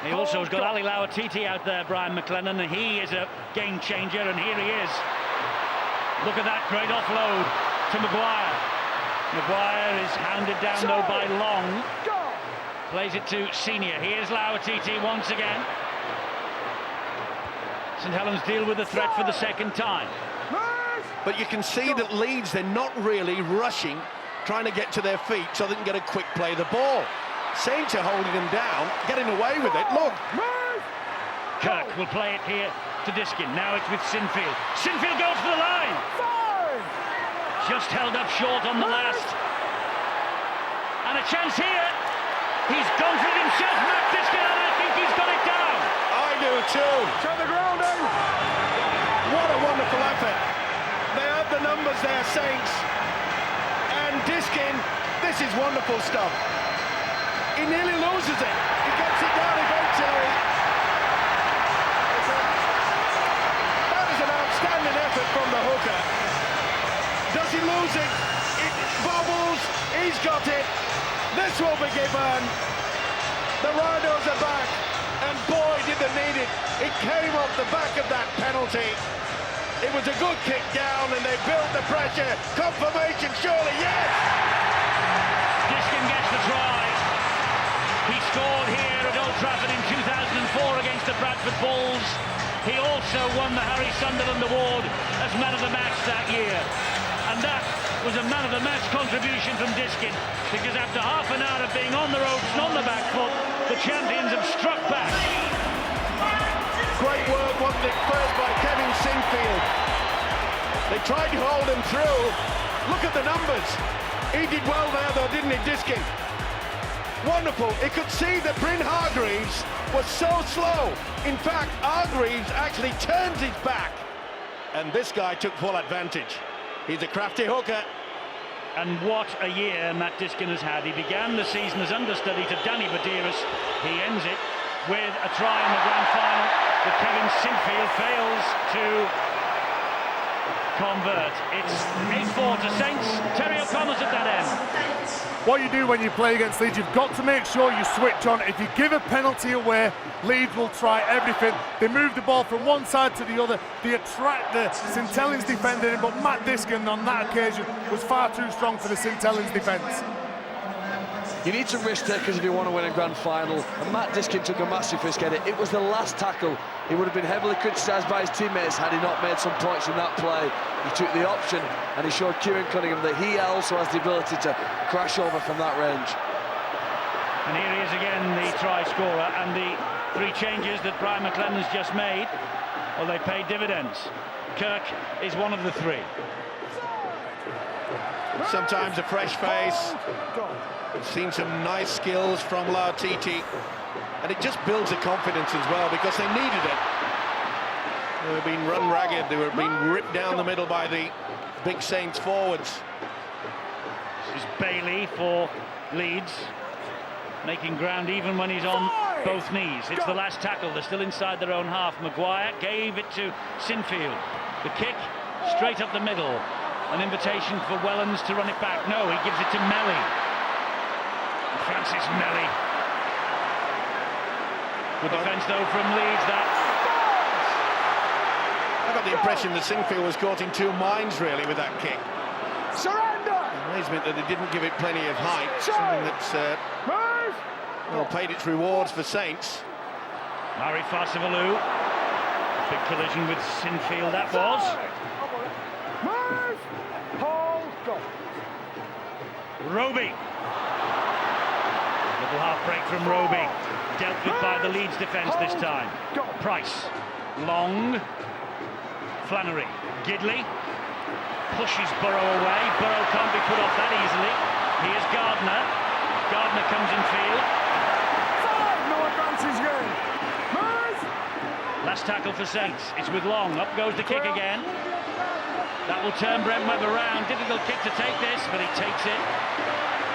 Speaker 1: He also has got Ali Lauatiti out there, Brian McLennan, and he is a game changer, and here he is. Look at that great offload to Maguire. Maguire is hounded down, though, by Long. Plays it to Senior. Here's Lauatiti once again. St Helens deal with the threat for the second time.
Speaker 2: But you can see that Leeds, they're not really rushing, trying to get to their feet so they can get a quick play of the ball. Saints are holding them down, getting away with it. Look.
Speaker 1: Kirk will play it here to Diskin. Now it's with Sinfield. Sinfield goes for the line. Just held up short on the last. And a chance here. He's gone for it himself, Matt Diskin, and I think he's got it down.
Speaker 2: I do too.
Speaker 5: Turn the ground in.
Speaker 2: What a wonderful effort. They have the numbers there, Saints. And Diskin, this is wonderful stuff. He nearly loses it. He gets it down eventually. That is an outstanding effort from the hooker. Does he lose it? It bobbles. He's got it. This will be given. The Rhinos are back. And boy, did they need it. It came off the back of that penalty. It was a good kick down, and they built the pressure. Confirmation, surely, yes!
Speaker 1: Diskin gets the try. He scored here at Old Trafford in 2004 against the Bradford Bulls. He also won the Harry Sunderland Award as man of the match that year. And that was a man-of-the-match contribution from Diskin, because after half an hour of being on the ropes and on the back foot, the champions have struck back.
Speaker 2: Great work, wasn't it, first by Kevin Sinfield. They tried to hold him through. Look at the numbers. He did well there though, didn't he, Diskin? Wonderful. He could see that Bryn Hargreaves was so slow. In fact, Hargreaves actually turns his back. And this guy took full advantage. He's a crafty hooker.
Speaker 1: And what a year Matt Diskin has had. He began the season as understudy to Danny Badiris. He ends it with a try in the grand final that Kevin Sinfield fails to convert. It's 8-4 to Saints. Terry O'Connor's at that end.
Speaker 5: What you do when you play against Leeds, you've got to make sure you switch on. If you give a penalty away, Leeds will try everything. They move the ball from one side to the other. They attract the St Helens defender in, but Matt Diskin on that occasion was far too strong for the St Helens defence.
Speaker 3: You need some risk takers if you want to win a grand final, and Matt Diskin took a massive risk at it. It was the last tackle. He would have been heavily criticised by his teammates had he not made some points in that play. He took the option, and he showed Kieran Cunningham that he also has the ability to crash over from that range.
Speaker 1: And here he is again, the try scorer, and the 3 changes that Brian McLennan's just made, well, they paid dividends. Kirk is one of the 3.
Speaker 2: Sometimes a fresh face. Seen some nice skills from Lautiti, and it just builds the confidence as well, because they needed it. They were being run ragged, they were being ripped down the middle by the big Saints forwards.
Speaker 1: This is Bailey for Leeds, making ground even when he's on both knees. It's the last tackle, they're still inside their own half. Maguire gave it to Sinfield. The kick straight up the middle. An invitation for Wellens to run it back. No, he gives it to Melly. Francis Melly. Good defence though from Leeds. That
Speaker 2: I got the impression that Sinfield was caught in 2 minds really with that kick.
Speaker 5: Surrender!
Speaker 2: Amazement that they didn't give it plenty of height. Something that's well paid its rewards for Saints.
Speaker 1: Mari Farsivalou. Big collision with Sinfield that was.
Speaker 5: Move! Hold, go.
Speaker 1: Roby. Little half break from Roby. Dealt with by the Leeds defence this time. Price. Long. Flannery. Gidley. Pushes Burrow away. Burrow can't be put off that easily. Here's Gardner. Gardner comes in field.
Speaker 5: No advances game. Move!
Speaker 1: Last tackle for Saints. It's with Long. Up goes the kick again. That will turn Brent Webb around. Difficult kick to take this, but he takes it.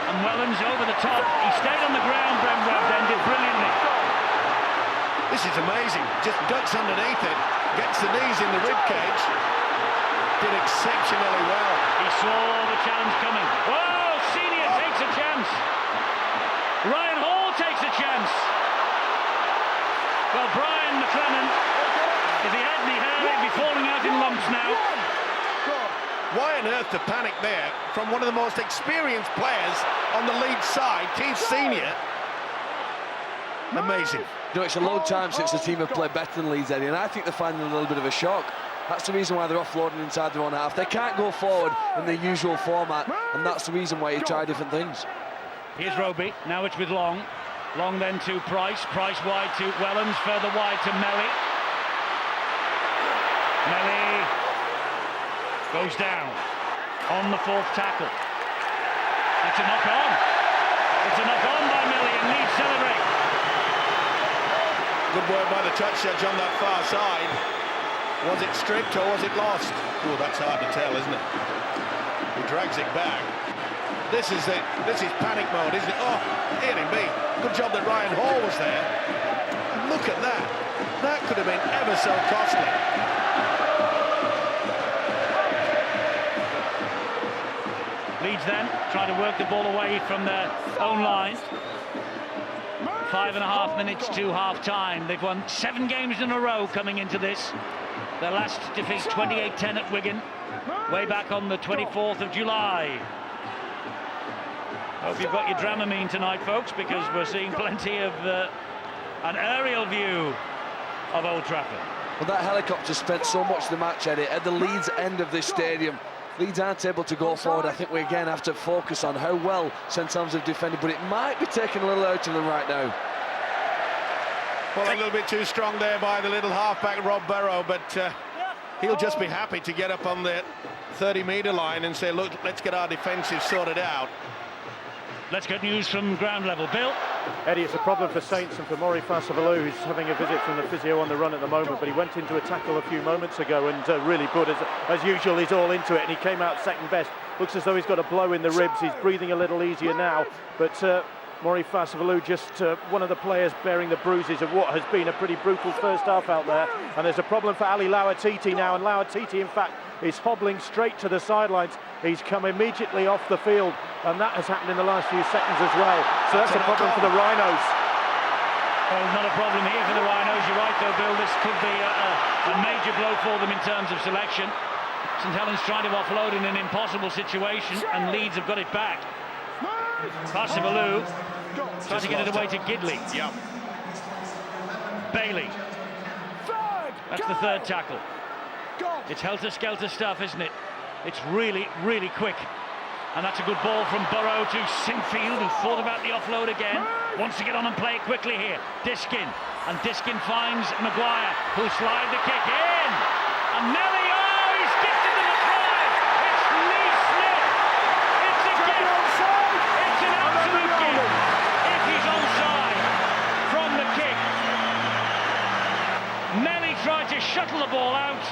Speaker 1: And Wellens over the top. He stayed on the ground, Brent Webb then did brilliantly.
Speaker 2: This is amazing. Just ducks underneath it, gets the knees in the rib cage. Did exceptionally well.
Speaker 1: He saw the challenge coming. Whoa! Senior takes a chance. Ryan Hall takes a chance. Well, Brian McLennan, if he hadn't, he'd be falling out in lumps now.
Speaker 2: Why on earth to panic there from one of the most experienced players on the Leeds side, Keith Senior? Amazing.
Speaker 3: You know, it's a long time since the team have played better than Leeds, Eddie, and I think they're finding a little bit of a shock. That's the reason why they're offloading inside their own half. They can't go forward in their usual format, and that's the reason why you try different things.
Speaker 1: Here's Roby, now it's with Long. Long then to Price, Price wide to Wellens, further wide to Melly. Melly goes down on the 4th tackle. It's a knock on. It's a knock on by Melly, and Leeds celebrate.
Speaker 2: Good work by the touch judge on that far side. Was it stripped or was it lost? Oh, that's hard to tell, isn't it? He drags it back. This is panic mode, isn't it? Oh, dearie me. Good job that Ryan Hall was there. And look at that. That could have been ever so costly.
Speaker 1: Leeds then try to work the ball away from their own line. 5.5 minutes to half-time. They've won 7 games in a row coming into this. Their last defeat 28-10 at Wigan, way back on the 24th of July. Hope you've got your Dramamine tonight, folks, because we're seeing plenty of an aerial view of Old Trafford.
Speaker 3: Well, that helicopter spent so much of the match, Eddie, at the Leeds end of this stadium. Leeds aren't able to go forward. I think we again have to focus on how well St Helens have defended, but it might be taking a little out of them right now.
Speaker 2: Well, a little bit too strong there by the little halfback Rob Burrow, but he'll just be happy to get up on the 30-metre line and say, look, let's get our defensive sorted out.
Speaker 1: Let's get news from ground level. Bill?
Speaker 6: Eddie, it's a problem for Saints and for Maury Fasavallou, who's having a visit from the physio on the run at the moment, but he went into a tackle a few moments ago and really good. As usual, he's all into it, and he came out second best. Looks as though he's got a blow in the ribs. He's breathing a little easier now, but Maury Fasavallou just one of the players bearing the bruises of what has been a pretty brutal first half out there. And there's a problem for Ali Lauatiti now, and Lauatiti, in fact, is hobbling straight to the sidelines. He's come immediately off the field, and that has happened in the last few seconds as well. So that's a problem for the Rhinos.
Speaker 1: Well, not a problem here for the Rhinos. You're right, though, Bill. This could be a major blow for them in terms of selection. St Helens trying to offload in an impossible situation, and Leeds have got it back. Fasavallou trying to get it away to Gidley.
Speaker 2: Yep.
Speaker 1: Bailey. That's the third tackle. It's helter-skelter stuff, isn't it? It's really, really quick. And that's a good ball from Burrow to Sinfield, who thought about the offload again. Wants to get on and play it quickly here. Diskin. And Diskin finds Maguire, who'll slide the kick in. And Nelly, oh, he's gifted to Maguire. It's Lee Smith. It's a gift. It's an absolute gift. If he's onside from the kick. Nelly tried to shuttle the ball out,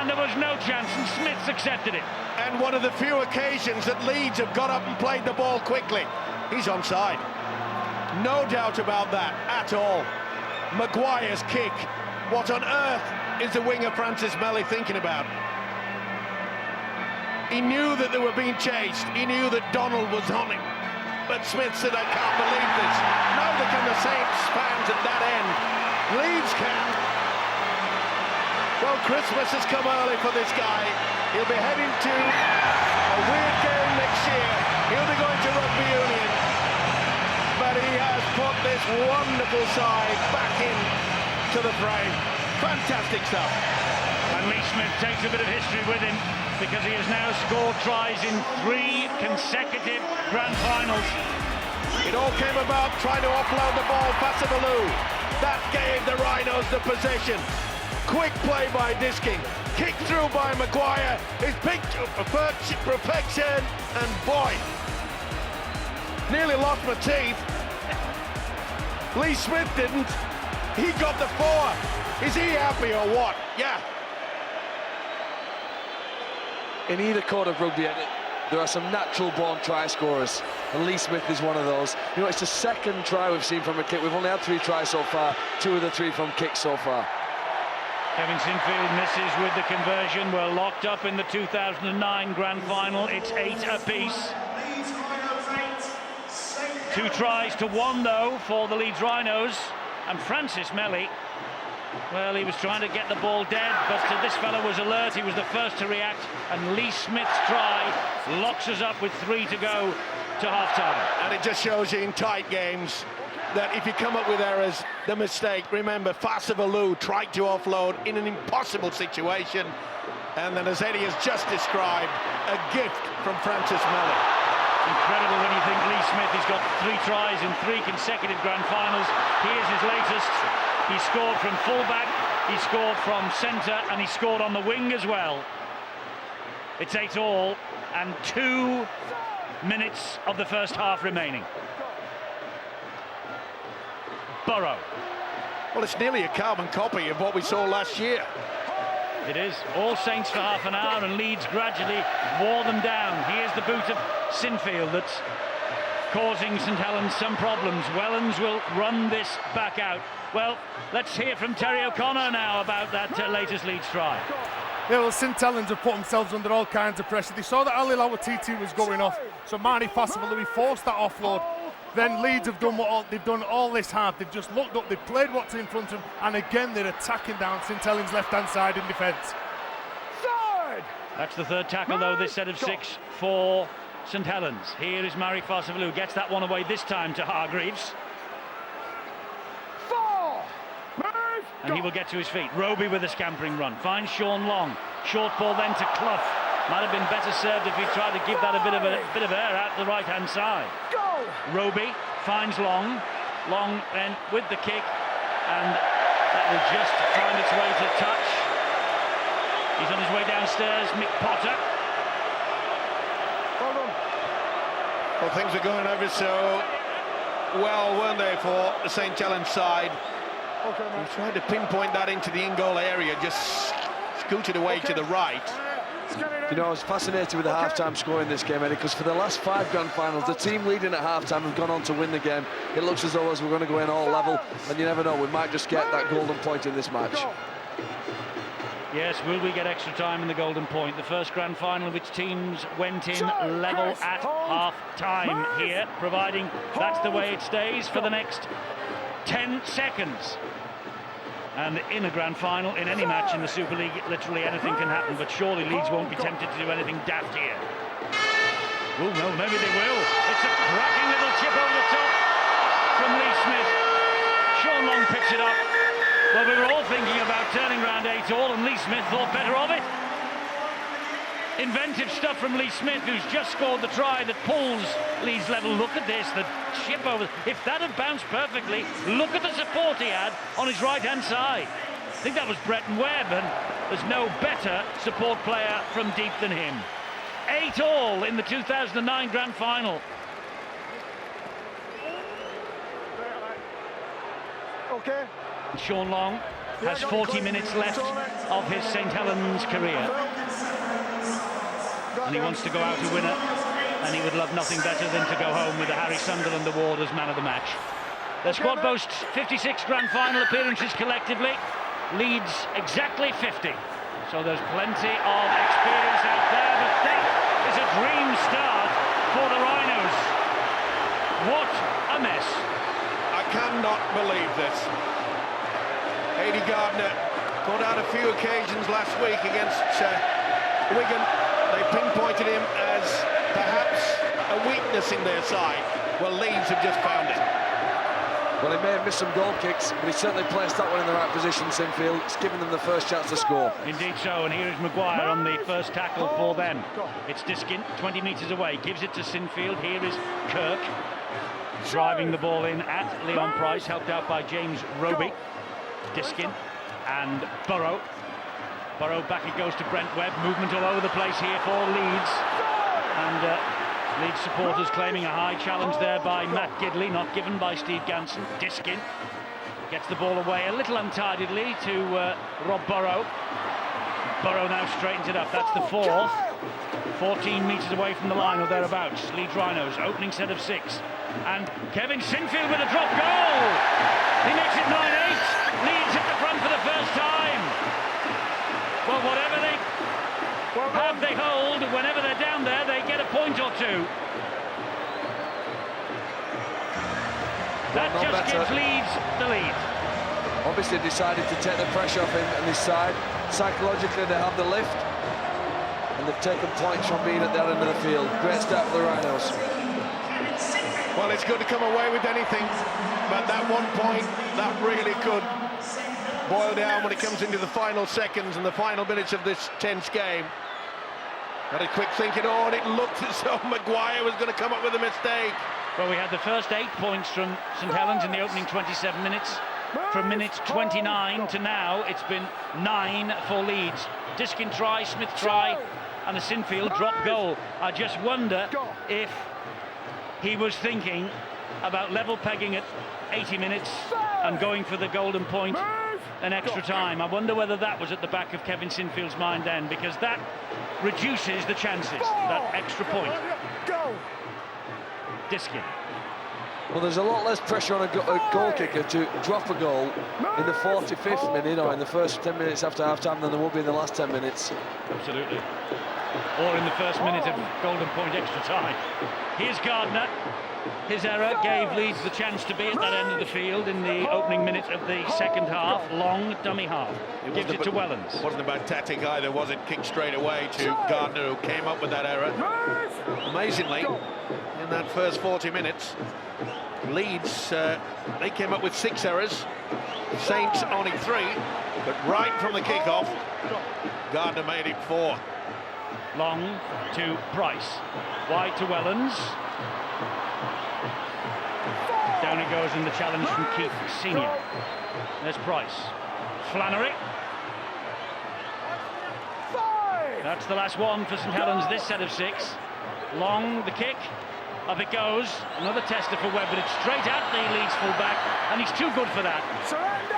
Speaker 1: and there was no chance, and Smith's accepted it.
Speaker 2: And one of the few occasions that Leeds have got up and played the ball quickly. He's onside. No doubt about that at all. Maguire's kick. What on earth is the winger Francis Melly thinking about? He knew that they were being chased. He knew that Donald was on him. But Smith said, I can't believe this. Neither can the Saints fans at that end. Leeds can. Well, Christmas has come early for this guy. He'll be heading to a weird game next year. He'll be going to rugby union. But he has put this wonderful side back in to the frame. Fantastic stuff.
Speaker 1: And Lee Smith takes a bit of history with him, because he has now scored tries in 3 consecutive grand finals.
Speaker 2: It all came about trying to offload the ball. Fasavallou. That gave the Rhinos the possession. Quick play by Diskin, kick through by Maguire, is picked to perfection, and boy, nearly lost my teeth. Lee Smith didn't, he got the 4. Is he happy or what? Yeah.
Speaker 3: In either court of rugby, there are some natural-born try scorers, and Lee Smith is one of those. You know, it's the second try we've seen from a kick. We've only had 3 tries so far, 2 of the 3 from kicks so far.
Speaker 1: Kevin Sinfield misses with the conversion. We're locked up in the 2009 grand final. It's 8 apiece. 2 tries to 1, though, for the Leeds Rhinos. And Francis Melly, well, he was trying to get the ball dead, but this fellow was alert. He was the first to react, and Lee Smith's try locks us up with 3 to go to half-time.
Speaker 2: And it just shows you in tight games that if you come up with errors, the mistake. Remember, Fasavallou tried to offload in an impossible situation, and then, as Eddie has just described, a gift from Francis Melly.
Speaker 1: Incredible when you think Lee Smith has got 3 tries in 3 consecutive grand finals. Here's his latest. He scored from fullback, he scored from centre, and he scored on the wing as well. It's 8 all, and 2 minutes of the first half remaining. Burrow.
Speaker 2: Well, it's nearly a carbon copy of what we saw last year.
Speaker 1: It is. All Saints for half an hour, and Leeds gradually wore them down. Here's the boot of Sinfield that's causing St Helens some problems. Wellens will run this back out. Well, let's hear from Terry O'Connor now about that latest Leeds try.
Speaker 5: Yeah, well, St Helens have put themselves under all kinds of pressure. They saw that Ali Lauatiti was going off, so Maury Fasavallou forced that offload. Then Leeds have done what they've done all this half. They've just looked up, they've played what's in front of them, and again they're attacking down St Helens' left-hand side in defence.
Speaker 1: That's the third tackle, though, this set of 6 for St Helens. Here is Maury Fasavallou, gets that one away this time to Hargreaves. And he will get to his feet. Roby with a scampering run, finds Sean Long. Short ball then to Clough. Might have been better served if he tried to give that a bit of air out the right-hand side. Roby finds Long. Long then with the kick, and that will just find its way to touch. He's on his way downstairs, Mick Potter.
Speaker 2: Well, things are going over so well, weren't they, for the St. Helens side? He tried to pinpoint that into the in-goal area, just scooted away to the right.
Speaker 3: You know, I was fascinated with the half-time score in this game, Eddie, because for the last 5 grand finals, the team leading at half-time have gone on to win the game. It looks as though we're going to go in all level, and you never know, we might just get that golden point in this match.
Speaker 1: Yes, will we get extra time in the golden point? The first grand final, which teams went in level at half-time here, providing that's the way it stays for the next 10 seconds. And in a grand final, in any match in the Super League, literally anything can happen, but surely Leeds won't be tempted to do anything daft here. Oh no, maybe they will. It's a cracking little chip over the top from Lee Smith. Sean Long picks it up. Well, we were all thinking about turning round 8-all, and Lee Smith thought better of it. Inventive stuff from Lee Smith, who's just scored the try that pulls Leeds level. Look at this, the chip over. If that had bounced perfectly, look at the support he had on his right-hand side. I think that was Bretton Webb, and there's no better support player from deep than him. 8-all in the 2009 Grand Final.
Speaker 5: Okay.
Speaker 1: Sean Long has 40 minutes left of his St. Helens career. And he wants to go out a winner, and he would love nothing better than to go home with the Harry Sunderland Award as man of the match. The squad boasts 56 grand final appearances collectively. Leeds exactly 50. So there's plenty of experience out there, but that is a dream start for the Rhinos. What a mess.
Speaker 2: I cannot believe this. Aidy Gardner caught out a few occasions last week against Wigan. They pinpointed him as perhaps a weakness in their side. Well, Leeds have just found it.
Speaker 3: Well, he may have missed some goal kicks, but he certainly placed that one in the right position, Sinfield. It's given them the first chance to score.
Speaker 1: Indeed so, and here is Maguire on the first tackle for them. It's Diskin, 20 metres away, gives it to Sinfield. Here is Kirk, driving the ball in at Leon Price, helped out by James Roby. Diskin and Burrow. Burrow back it goes to Brent Webb. Movement all over the place here for Leeds. And Leeds supporters claiming a high challenge there by Matt Gidley, not given by Steve Ganson. Diskin gets the ball away a little untidily to Rob Burrow. Burrow now straightens it up. That's the fourth. 14 metres away from the line or thereabouts. Leeds Rhinos, opening set of 6. And Kevin Sinfield with a drop goal. He makes it 9-8. Leeds at the front for the first time. Well, whatever they have, they hold. Whenever they're down there, they get a point or two. That just gives Leeds the lead.
Speaker 3: Obviously decided to take the pressure off him and his side. Psychologically, they have the lift, and they've taken points from being at the other end of the field. Great start for the Rhinos.
Speaker 2: Well, it's good to come away with anything, but that 1 point, that really could boil down when it comes into the final seconds and the final minutes of this tense game. Had a quick thinking on, it looked as though Maguire was going to come up with a mistake.
Speaker 1: Well, we had the first 8 points from St. Helens in the opening 27 minutes. From minutes 29 to now, it's been 9 for Leeds. Diskin try, Smith try, and the Sinfield drop goal. I just wonder if he was thinking about level pegging at 80 minutes and going for the golden point an extra time. I wonder whether that was at the back of Kevin Sinfield's mind then, because that reduces the chances, that extra point. Diskin.
Speaker 3: Well, there's a lot less pressure on a goal kicker to drop a goal in the 45th minute or in the first 10 minutes after half-time than there will be in the last 10 minutes.
Speaker 1: Absolutely. Or in the first minute of golden point extra time. Here's Gardner. His error gave Leeds the chance to be at that end of the field in the opening minute of the second half. Long dummy half. Gives it to Wellens.
Speaker 2: Wasn't about tactic either, was it? Kicked straight away to Gardner, who came up with that error. Amazingly, in that first 40 minutes, Leeds, they came up with 6 errors. Saints only 3, but right from the kick-off, Gardner made it 4.
Speaker 1: Long to Price. Wide to Helens. Down he goes in the challenge from Keith Senior. There's Price. Flannery. That's the last one for St Helens, this set of 6. Long, the kick. Up it goes. Another tester for Webb, but it's straight at the Leeds full-back, and he's too good for that.
Speaker 5: Surrender!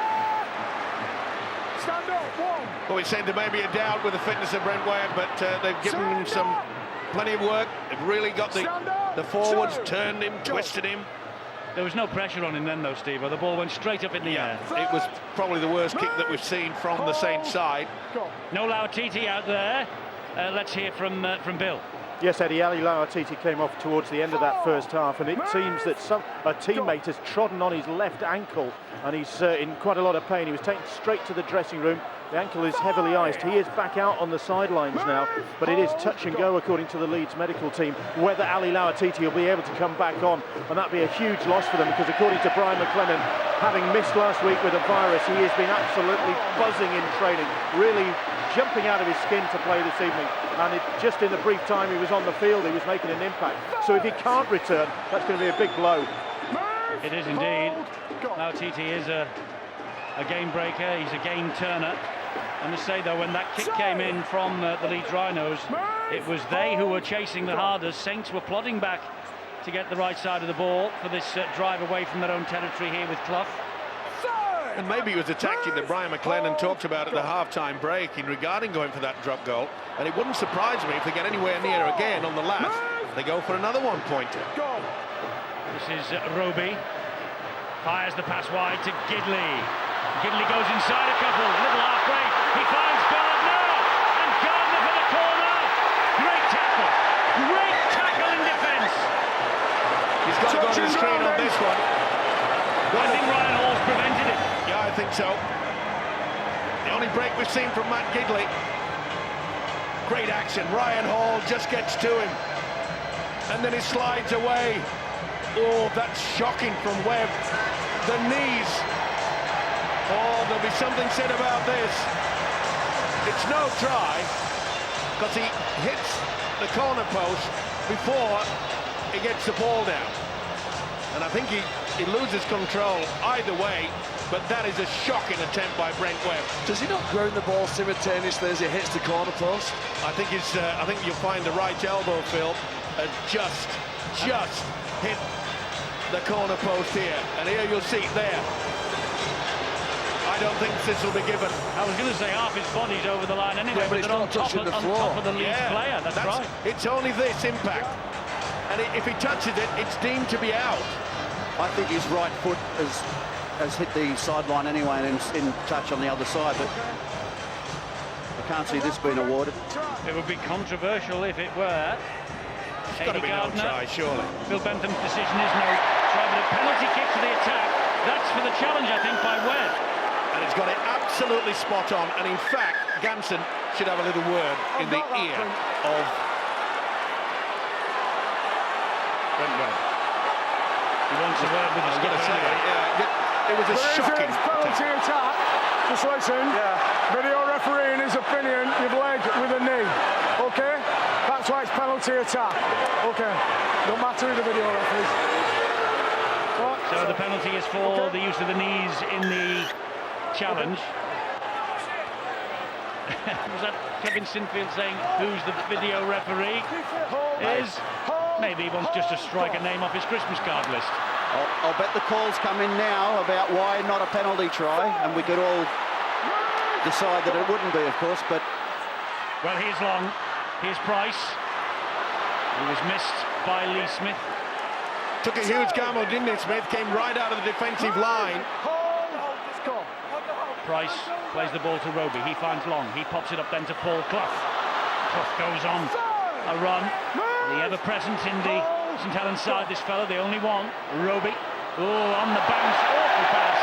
Speaker 5: Stand up, 1.
Speaker 2: Well, we said there may be a doubt with the fitness of Brent Webb, but they've given him plenty of work. They've really got the forwards, turned him, twisted him.
Speaker 1: There was no pressure on him then, though, Steve. The ball went straight up in the air.
Speaker 2: It was probably the worst kick that we've seen from the Saints side.
Speaker 1: No Lauatiti out there. Let's hear from Bill.
Speaker 6: Yes, Eddie, Ali Lauatiti came off towards the end of that first half, and it seems that a teammate has trodden on his left ankle, and he's in quite a lot of pain. He was taken straight to the dressing room. The ankle is heavily iced. He is back out on the sidelines now, but it is touch and go according to the Leeds medical team whether Ali Lauatiti will be able to come back on, and that'd be a huge loss for them, because according to Brian McLennan, having missed last week with a virus, he has been absolutely buzzing in training, really jumping out of his skin to play this evening, and just in the brief time he was on the field, he was making an impact. So if he can't return, that's going to be a big blow.
Speaker 1: It is indeed. Lauatiti is a game breaker, he's a game turner. I must say, though, when that kick came in from the Leeds Rhinos, it was they who were chasing the hardest. Saints were plodding back to get the right side of the ball for this drive away from their own territory here with Clough.
Speaker 2: And maybe it was a tactic that Brian McLennan talked about at the half-time break in regarding going for that drop goal. And it wouldn't surprise me if they get anywhere near again on the last. They go for another one-pointer.
Speaker 1: This is Roby. Fires the pass wide to Gidley. Gidley goes inside a couple. Little half break. He finds Gardner. And Gardner for the corner. Great tackle. Great tackle in defence.
Speaker 2: He's got to go to the screen on this one.
Speaker 1: I think Ryan Hall's prevented it.
Speaker 2: Yeah, I think so. The only break we've seen from Matt Gidley. Great action. Ryan Hall just gets to him. And then he slides away. Oh, that's shocking from Webb. The knees. Oh, there'll be something said about this. It's no try, because he hits the corner post before he gets the ball down. And I think he loses control either way, but that is a shocking attempt by Brent Webb.
Speaker 3: Does he not ground the ball simultaneously as he hits the corner post?
Speaker 2: I think you'll find the right elbow, Phil, just hit the corner post here, and here you'll see it there. I don't think this will be given.
Speaker 1: I was going to say half his body's over the line anyway,
Speaker 3: yeah, but
Speaker 1: they're on top of the Leeds player. That's right.
Speaker 2: It's only this impact, and if he touches it, it's deemed to be out.
Speaker 4: I think his right foot has hit the sideline anyway and in touch on the other side, but I can't see this being awarded.
Speaker 1: It would be controversial if it were.
Speaker 2: It's got to be no try, surely.
Speaker 1: Phil Bentham's decision is no try, but a penalty kick to the attack. That's for the challenge, I think, by Webb.
Speaker 2: And he's got it absolutely spot on, and in fact, Gamson should have a little word in the ear of Brent Webb.
Speaker 1: He wants a word with the skipper.
Speaker 2: It was a shocking
Speaker 5: penalty attack. Just listen. Video referee, in his opinion, you've led with a knee. Okay? That's why it's penalty attack. Okay. Don't matter who the video referee is.
Speaker 1: So the penalty is for the use of the knees in the challenge. Was that Kevin Sinfield saying who's the video referee? Maybe he wants just to strike a name off his Christmas card list.
Speaker 4: I'll bet the calls come in now about why not a penalty try, and we could all decide that it wouldn't be, of course, but...
Speaker 1: Well, here's Long. Here's Price. He was missed by Lee Smith.
Speaker 2: Took a huge gamble, didn't he, Smith? Came right out of the defensive line.
Speaker 1: Price plays the ball to Roby. He finds Long. He pops it up then to Paul Clough. Clough goes on a run. The ever-present in the St Helens side, this fellow, the only one. Roby. Oh, on the bounce. Awful pass.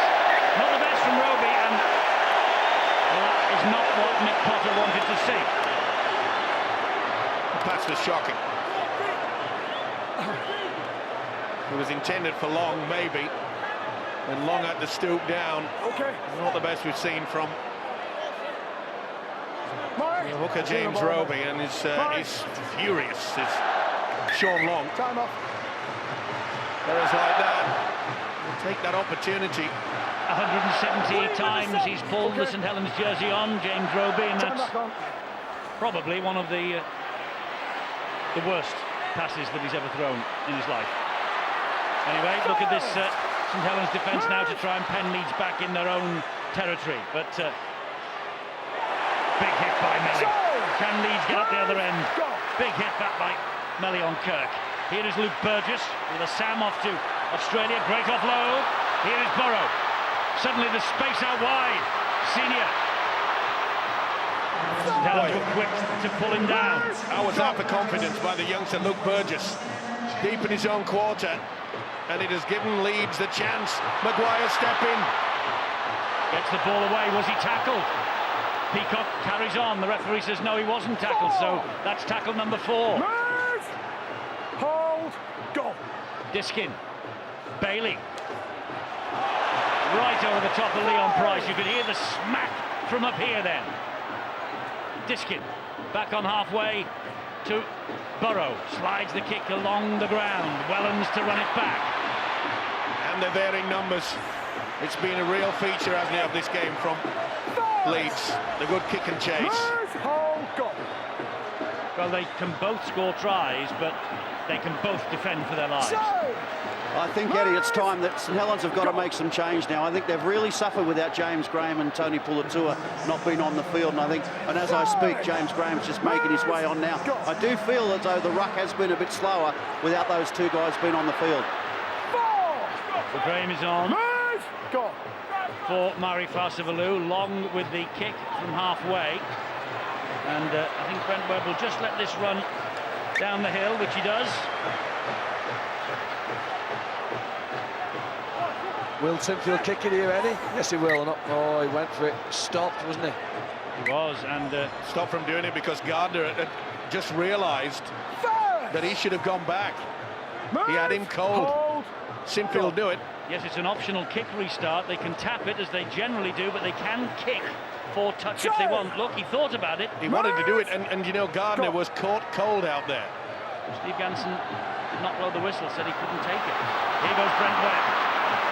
Speaker 1: Not the best from Roby, and that is not what Mick Potter wanted to see.
Speaker 2: The pass was shocking. It was intended for Long, maybe. And Long had to stoop down.
Speaker 5: Okay.
Speaker 2: Not the best we've seen from The hooker James Roby, and he's furious. It's Sean Long.
Speaker 5: Time off.
Speaker 2: Errors like that, take that opportunity.
Speaker 1: 170 times he's pulled the St Helens jersey on, James Roby, and that's probably one of the worst passes that he's ever thrown in his life. Anyway, look at this St Helens defence now to try and pen Leeds back in their own territory, but big hit by Melly. Can Leeds get up the other end? Big hit back by Melly on Kirk. Here is Luke Burgess with a Sam off to Australia. Great offload. Here is Burrow. Suddenly the space out wide. Senior. St Helens were quick to pull him down.
Speaker 2: How was that for confidence by the youngster Luke Burgess? Deep in his own quarter, and it has given Leeds the chance. Maguire step in.
Speaker 1: Gets the ball away. Was he tackled? Peacock carries on. The referee says no, he wasn't tackled, so that's tackle number 4.
Speaker 5: Hold, go.
Speaker 1: Diskin, Bailey, right over the top of Leon Price. You could hear the smack from up here then. Diskin, back on halfway to Burrow, slides the kick along the ground. Wellens to run it back.
Speaker 2: And they're there in numbers. It's been a real feature, hasn't it, of this game from Leeds. The good kick and chase.
Speaker 5: Hold, go.
Speaker 1: Well, they can both score tries, but they can both defend for their lives.
Speaker 4: I think, Eddie, it's time that St Helens have got to make some change now. I think they've really suffered without James Graham and Tony Pulatua not being on the field. And as I speak, James Graham's just making his way on now. I do feel as though the ruck has been a bit slower without those two guys being on the field.
Speaker 1: So Graham is on for Mari Farsavalu, Long with the kick from halfway. And I think Brent Webb will just let this run down the hill, which he does.
Speaker 3: Will Tinfield kick it here, Eddie? Yes, he will. Oh, he went for it. Stopped, wasn't he?
Speaker 1: He was, and
Speaker 2: stopped from doing it because Gardner had just realised that he should have gone back. He had him cold. Sinfield do it.
Speaker 1: Yes, it's an optional kick restart. They can tap it as they generally do, but they can kick for touch if they want. Look, he thought about it.
Speaker 2: He wanted to do it, and you know, Gardner was caught cold out there.
Speaker 1: Steve Ganson did not blow the whistle, said he couldn't take it. Here goes Brent Webb.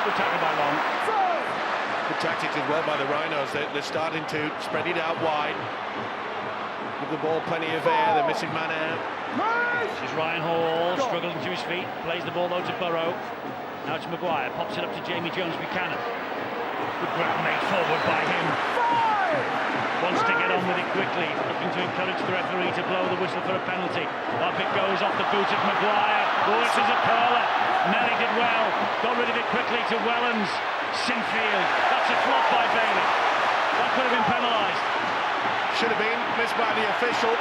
Speaker 1: Good tackle by Long.
Speaker 2: Good tactics as well by the Rhinos. They're starting to spread it out wide. Give the ball plenty of air. They're missing man out.
Speaker 1: This is Ryan Hall, struggling to his feet. Plays the ball though to Burrow. Now it's Maguire. Pops it up to Jamie Jones-Buchanan. Good grab made forward by him. Wants to get on with it quickly. Looking to encourage the referee to blow the whistle for a penalty. Up it goes off the boot of Maguire. Oh, this is a curler. Melly did well. Got rid of it quickly to Wellens. Sinfield. That's a flop by Bailey. That could have been penalised.
Speaker 2: Should have been. Missed by the official.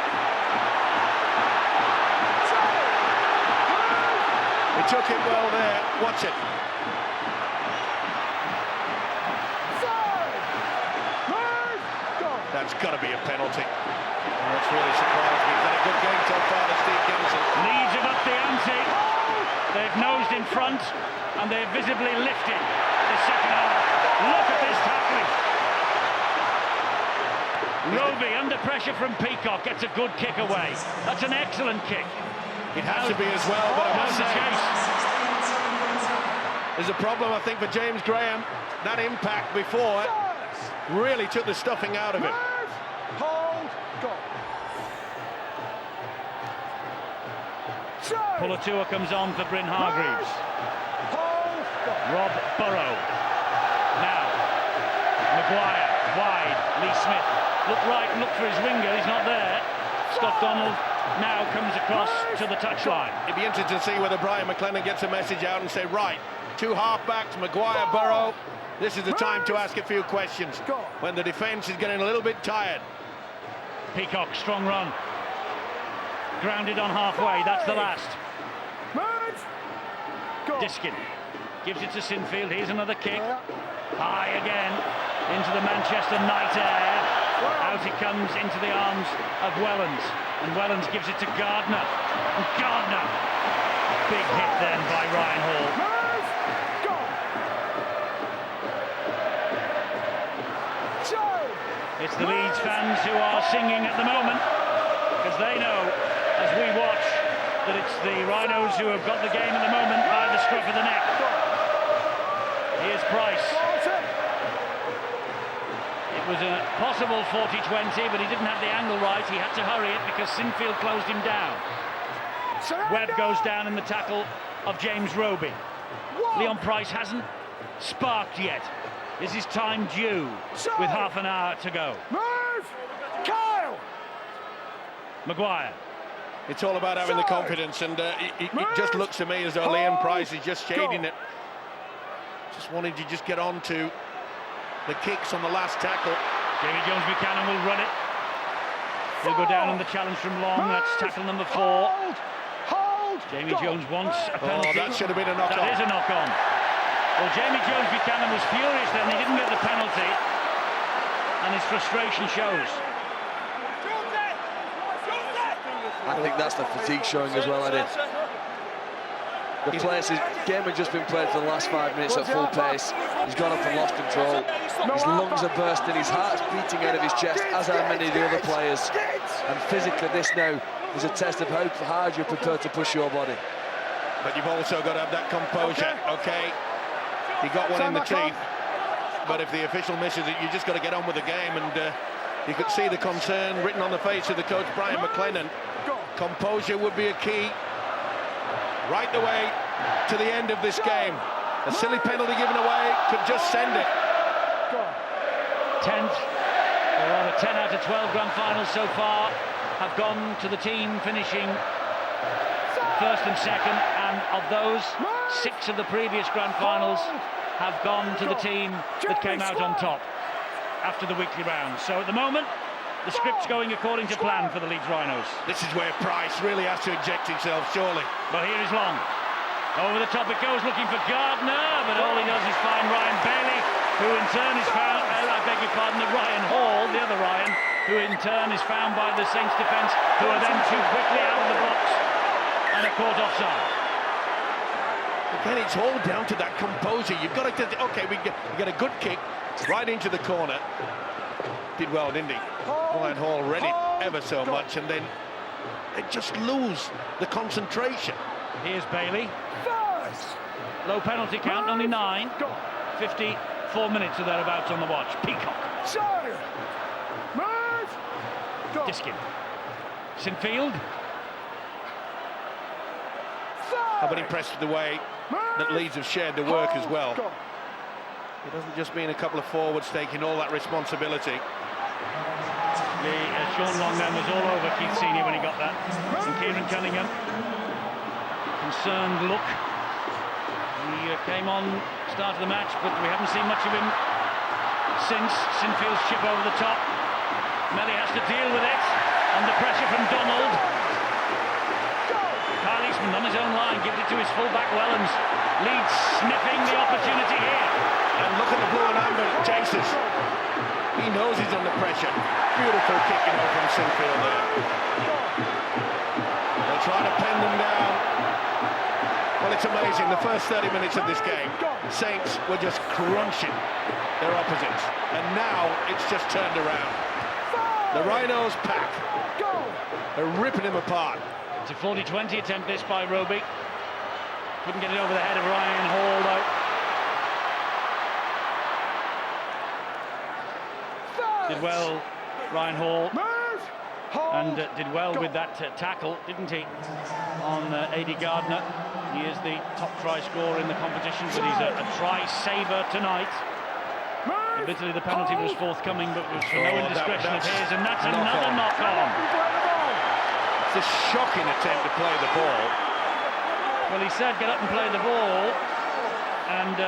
Speaker 2: He took it well there. Watch it. That's got to be a penalty. That's really surprised me. He's had a good game so far to Steve Ganson.
Speaker 1: Leeds have upped the ante. They've nosed in front and they're visibly lifting the second half. Look at this tackling. Roby under pressure from Peacock gets a good kick away. That's an excellent kick.
Speaker 2: It has to be as well, but I must say there's a problem, I think, for James Graham. That impact before really took the stuffing out of him.
Speaker 5: Hold, go.
Speaker 1: Pulatua comes on for Bryn Hargreaves. Rob Burrow. Now, Maguire, wide, Lee Smith. Look right, look for his winger, he's not there. Scott Donald now comes across to the touchline.
Speaker 2: It'd be interesting to see whether Brian McLennan gets a message out and say, right, two half-backs, Maguire, Burrow, this is the time to ask a few questions when the defence is getting a little bit tired.
Speaker 1: Peacock, strong run. Grounded on halfway, that's the last. Diskin gives it to Sinfield, here's another kick. High again, into the Manchester night air. Out it comes into the arms of Wellens. And Wellens gives it to Gardner. And Gardner, big hit then by Ryan Hall. It's the Leeds fans who are singing at the moment, because they know, as we watch, that it's the Rhinos who have got the game at the moment by the scruff of the neck. Here's Price. It was a possible 40-20, but he didn't have the angle right. He had to hurry it because Sinfield closed him down. Webb goes down in the tackle of James Roby. Leon Price hasn't sparked yet. Is his time due with half an hour to go?
Speaker 5: Move! Kyle!
Speaker 1: Maguire.
Speaker 2: It's all about having the confidence, and it just looks to me as though Leon Price is just shading it. Just wanting to just get on to the kicks on the last tackle.
Speaker 1: Jamie Jones-Buchanan will run it. He'll go down on the challenge from long. That's tackle number 4. Jamie Jones wants a penalty.
Speaker 2: Oh, that should have been a knock-on.
Speaker 1: That is a knock-on. Well, Jamie Jones-Buchanan was furious then. He didn't get the penalty, and his frustration shows.
Speaker 3: I think that's the fatigue showing as well, Eddie. The game had just been played for the last 5 minutes at full pace. He's gone up and lost control. His lungs are bursting, his heart's beating out of his chest, as are many of the other players. And physically, this now is a test of how hard you're prepared to push your body.
Speaker 2: But you've also got to have that composure, okay? He got one in the teeth, but if the official misses it, you just got to get on with the game. And you could see the concern written on the face of the coach, Brian McLennan. Composure would be a key right the way to the end of this game. A silly penalty given away could just send it.
Speaker 1: 10th, or rather 10 out of 12 grand finals so far have gone to the team finishing first and second, and of those, 6 of the previous grand finals have gone to the team that came out on top after the weekly round. So at the moment, the script's going according to plan for the Leeds Rhinos.
Speaker 2: This is where Price really has to inject himself, surely.
Speaker 1: But here is Long. Over the top it goes, looking for Gardner, but all he does is find Ryan Bailey, who in turn is found, I beg your pardon, Ryan Hall, the other Ryan, who in turn is found by the Saints defence, who are then too quickly out of the box and are caught offside.
Speaker 2: Again, it's all down to that composure. You've got to, okay, we get a good kick right into the corner. Did well, didn't he? Ryan Hall read it ever so much, and then they just lose the concentration.
Speaker 1: Here's Bailey. Low penalty count, only 9. 54 minutes or thereabouts on the watch. Peacock. Diskin. Sinfield.
Speaker 2: I've been impressed with the way that Leeds have shared the work as well. It doesn't just mean a couple of forwards taking all that responsibility.
Speaker 1: Sean Long then was all over Keith Senior when he got that. And Kieran Cunningham, concerned look. He came on start of the match, but we haven't seen much of him since. Sinfield's chip over the top. Melly has to deal with it under pressure from Donald. Kyle Eastman on his own line gives it to his fullback Helens. Leeds sniffing the opportunity here.
Speaker 2: And look at the blue and amber chases. He knows he's under pressure. Beautiful kick, from Sinfield there. They'll try to pen them down. Well, it's amazing. The first 30 minutes of this game, Saints were just crunching their opposites. And now it's just turned around. The Rhinos pack. They're ripping him apart.
Speaker 1: It's a 40-20 attempt this by Roby. Couldn't get it over the head of Ryan Hall, though. Did well, Ryan Hall, and did well with that tackle, didn't he, on A.D. Gardner. He is the top try scorer in the competition, but he's a try saver tonight. Admittedly, the penalty was forthcoming, but was for no indiscretion of his, and that's another knock-on.
Speaker 2: It's a shocking attempt to play the ball.
Speaker 1: Well, he said get up and play the ball, and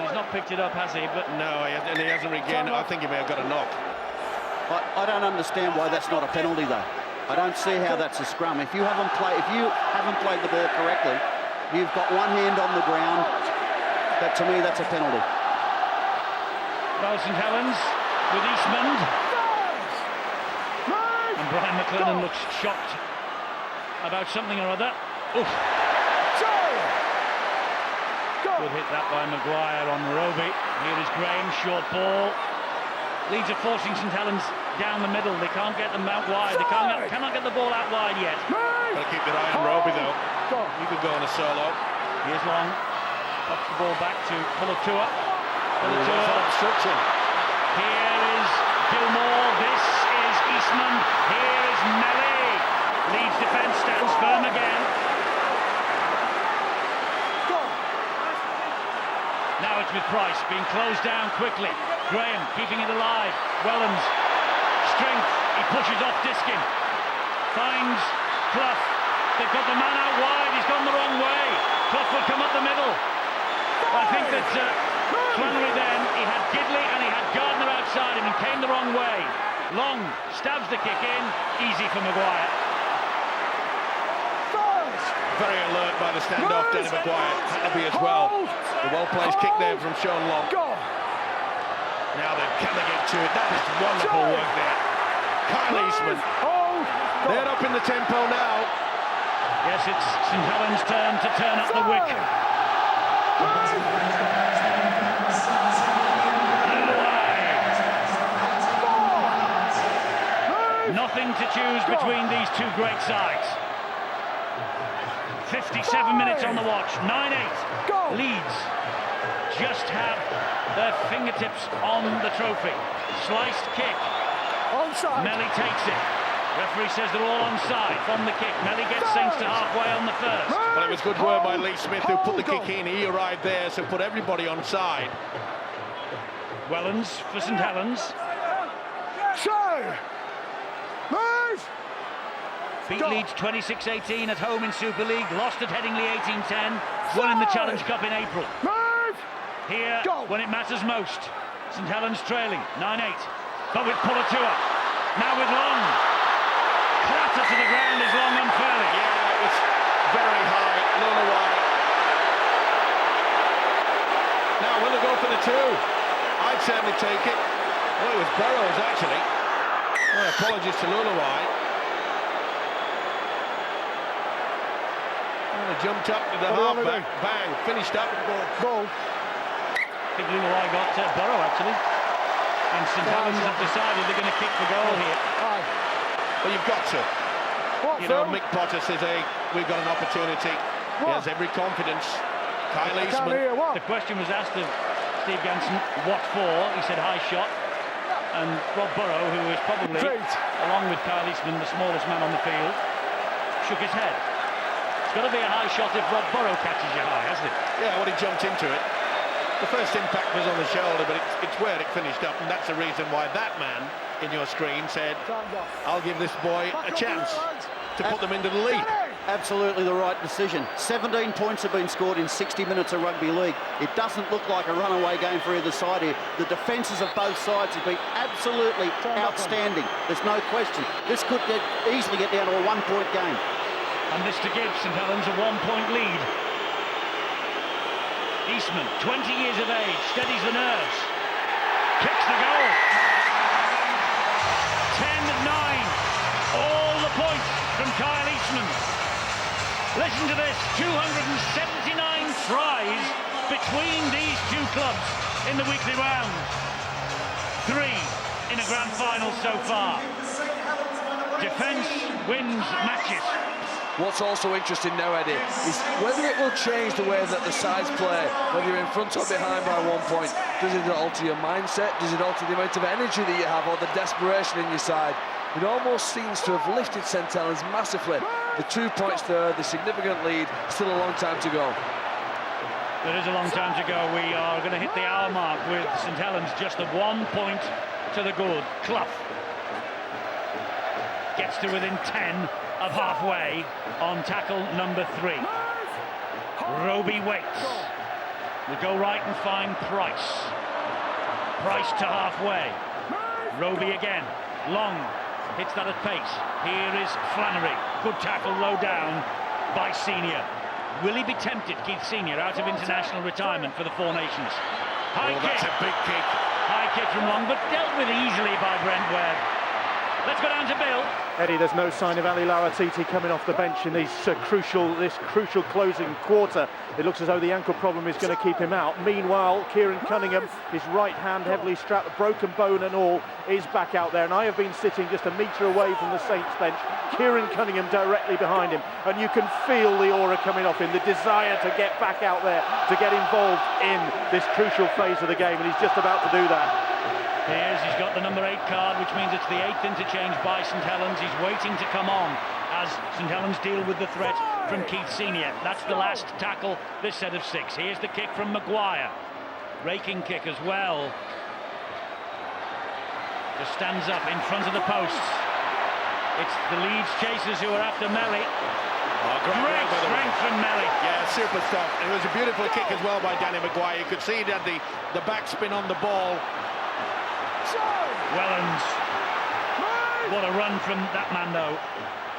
Speaker 1: he's not picked it up, has he? But
Speaker 2: no, and he hasn't regained it. I think he may have got a knock.
Speaker 4: I don't understand why that's not a penalty, though. I don't see how that's a scrum. If you haven't played the ball correctly, you've got one hand on the ground. That, to me, that's a penalty.
Speaker 1: Well, St Helens with Eastman. And Brian McLennan looks shocked about something or other. Oof. Good hit that by Maguire on Roby. Here is Graham, short ball. Leeds are forcing St Helens down the middle. They can't get them out wide. They cannot get the ball out wide yet.
Speaker 2: Got to keep their eye on Roby though. You could go on a solo.
Speaker 1: Here's Long. Pops the ball back to Pulatua.
Speaker 3: Obstruction.
Speaker 1: Here is Gilmore. This is Eastman. Here is Melly. Leeds defence stands firm again. Now it's with Price being closed down quickly. Graham keeping it alive. Wellens, strength. He pushes off Diskin. Finds Clough. They've got the man out wide. He's gone the wrong way. Clough will come up the middle. I think that Flannery then, he had Gidley and he had Gardner outside him and came the wrong way. Long stabs the kick in. Easy for Maguire.
Speaker 2: Very alert by the standoff, Danny Maguire. Had to be as well. The well-placed kick there from Sean Long. Now then, can they get to it? That is wonderful work there. Kyle Eastman. They're up in the tempo now.
Speaker 1: Yes, it's St Helens' turn to turn up the wick. Nothing to choose between these two great sides. 57 minutes on the watch. 9-8. Leeds just have their fingertips on the trophy. Sliced kick.
Speaker 5: Onside.
Speaker 1: Melly takes it. Referee says they're all onside from the kick. Melly gets Saints to halfway on the first.
Speaker 2: Well, it was good work by Lee Smith, who put the kick in. He arrived there, so put everybody onside.
Speaker 1: Wellens for St Helens. Beat Leeds 26-18 at home in Super League. Lost at Headingley 18-10. Won in the Challenge Cup in April. Here, when it matters most. St Helens trailing 9-8. But with Pulatua. Now with Long. Clatter to the ground is Long unfairly.
Speaker 2: Yeah, it was very high. Lona wide. Now, will they go for the two? I'd certainly take it. Well, it was Burrows, actually. Well, apologies to Lulawai. Jumped up to the halfback, bang, finished up.
Speaker 5: Goal.
Speaker 1: I think Lulawai got Burrow, actually. And St Helens have decided they're going to kick the goal here.
Speaker 2: Well, you've got to. You know, Mick Potter says, hey, we've got an opportunity. He has every confidence. Kyle Eastman.
Speaker 1: The question was asked of Steve Ganson, what for? He said high shot. And Rob Burrow, who is probably, along with Kyle Eastman, the smallest man on the field, shook his head. It's got to be a high shot if Rob Burrow catches you high, hasn't it?
Speaker 2: Yeah, well, he jumped into it. The first impact was on the shoulder, but it's where it finished up, and that's the reason why that man in your screen said, I'll give this boy a chance to put them into the lead.
Speaker 4: Absolutely the right decision. 17 points have been scored in 60 minutes of rugby league. It doesn't look like a runaway game for either side here. The defences of both sides have been absolutely outstanding. There's no question. This could easily get down to a one-point game.
Speaker 1: And this to give St Helens a one-point lead. Eastman, 20 years of age, steadies the nerves. Kicks the goal. 10-9. All the points from Kyle Eastman. Listen to this, 279 tries between these two clubs in the weekly round. 3 in a grand final so far. Defence wins matches.
Speaker 3: What's also interesting now, Eddie, is whether it will change the way that the sides play, whether you're in front or behind by 1 point. Does it alter your mindset? Does it alter the amount of energy that you have or the desperation in your side? It almost seems to have lifted St Helens massively. The 2 points there, the significant lead, still a long time to go.
Speaker 1: There is a long time to go. We are going to hit the hour mark with St Helens just a 1 point to the good. Clough gets to within 10 of halfway on tackle number 3. Roby waits. Will go right and find Price. Price to halfway. Roby again. Long. Hits that at pace. Here is Flannery. Good tackle low down by Senior. Will he be tempted, Keith Senior, out of international retirement for the Four Nations? High kick.
Speaker 2: That's a big kick.
Speaker 1: High kick from Long, but dealt with easily by Brent Webb. Let's go down to Bill.
Speaker 6: Eddie, there's no sign of Ali Lawatiti coming off the bench in this crucial closing quarter. It looks as though the ankle problem is going to keep him out. Meanwhile, Kieran Cunningham, his right hand heavily strapped, broken bone and all, is back out there. And I have been sitting just a metre away from the Saints bench. Kieran Cunningham directly behind him. And you can feel the aura coming off him, the desire to get back out there, to get involved in this crucial phase of the game. And he's just about to do that.
Speaker 1: He's got the number 8 card, which means it's the 8th interchange by St Helens. He's waiting to come on as St Helens deal with the threat from Keith Senior. That's the last tackle, this set of 6. Here's the kick from Maguire. Raking kick as well. Just stands up in front of the posts. It's the Leeds chasers who are after Melly. Great strength from Melly.
Speaker 2: Yeah, super stuff. It was a beautiful kick as well by Danny Maguire. You could see he had the backspin on the ball.
Speaker 1: Helens. What a run from that man, though.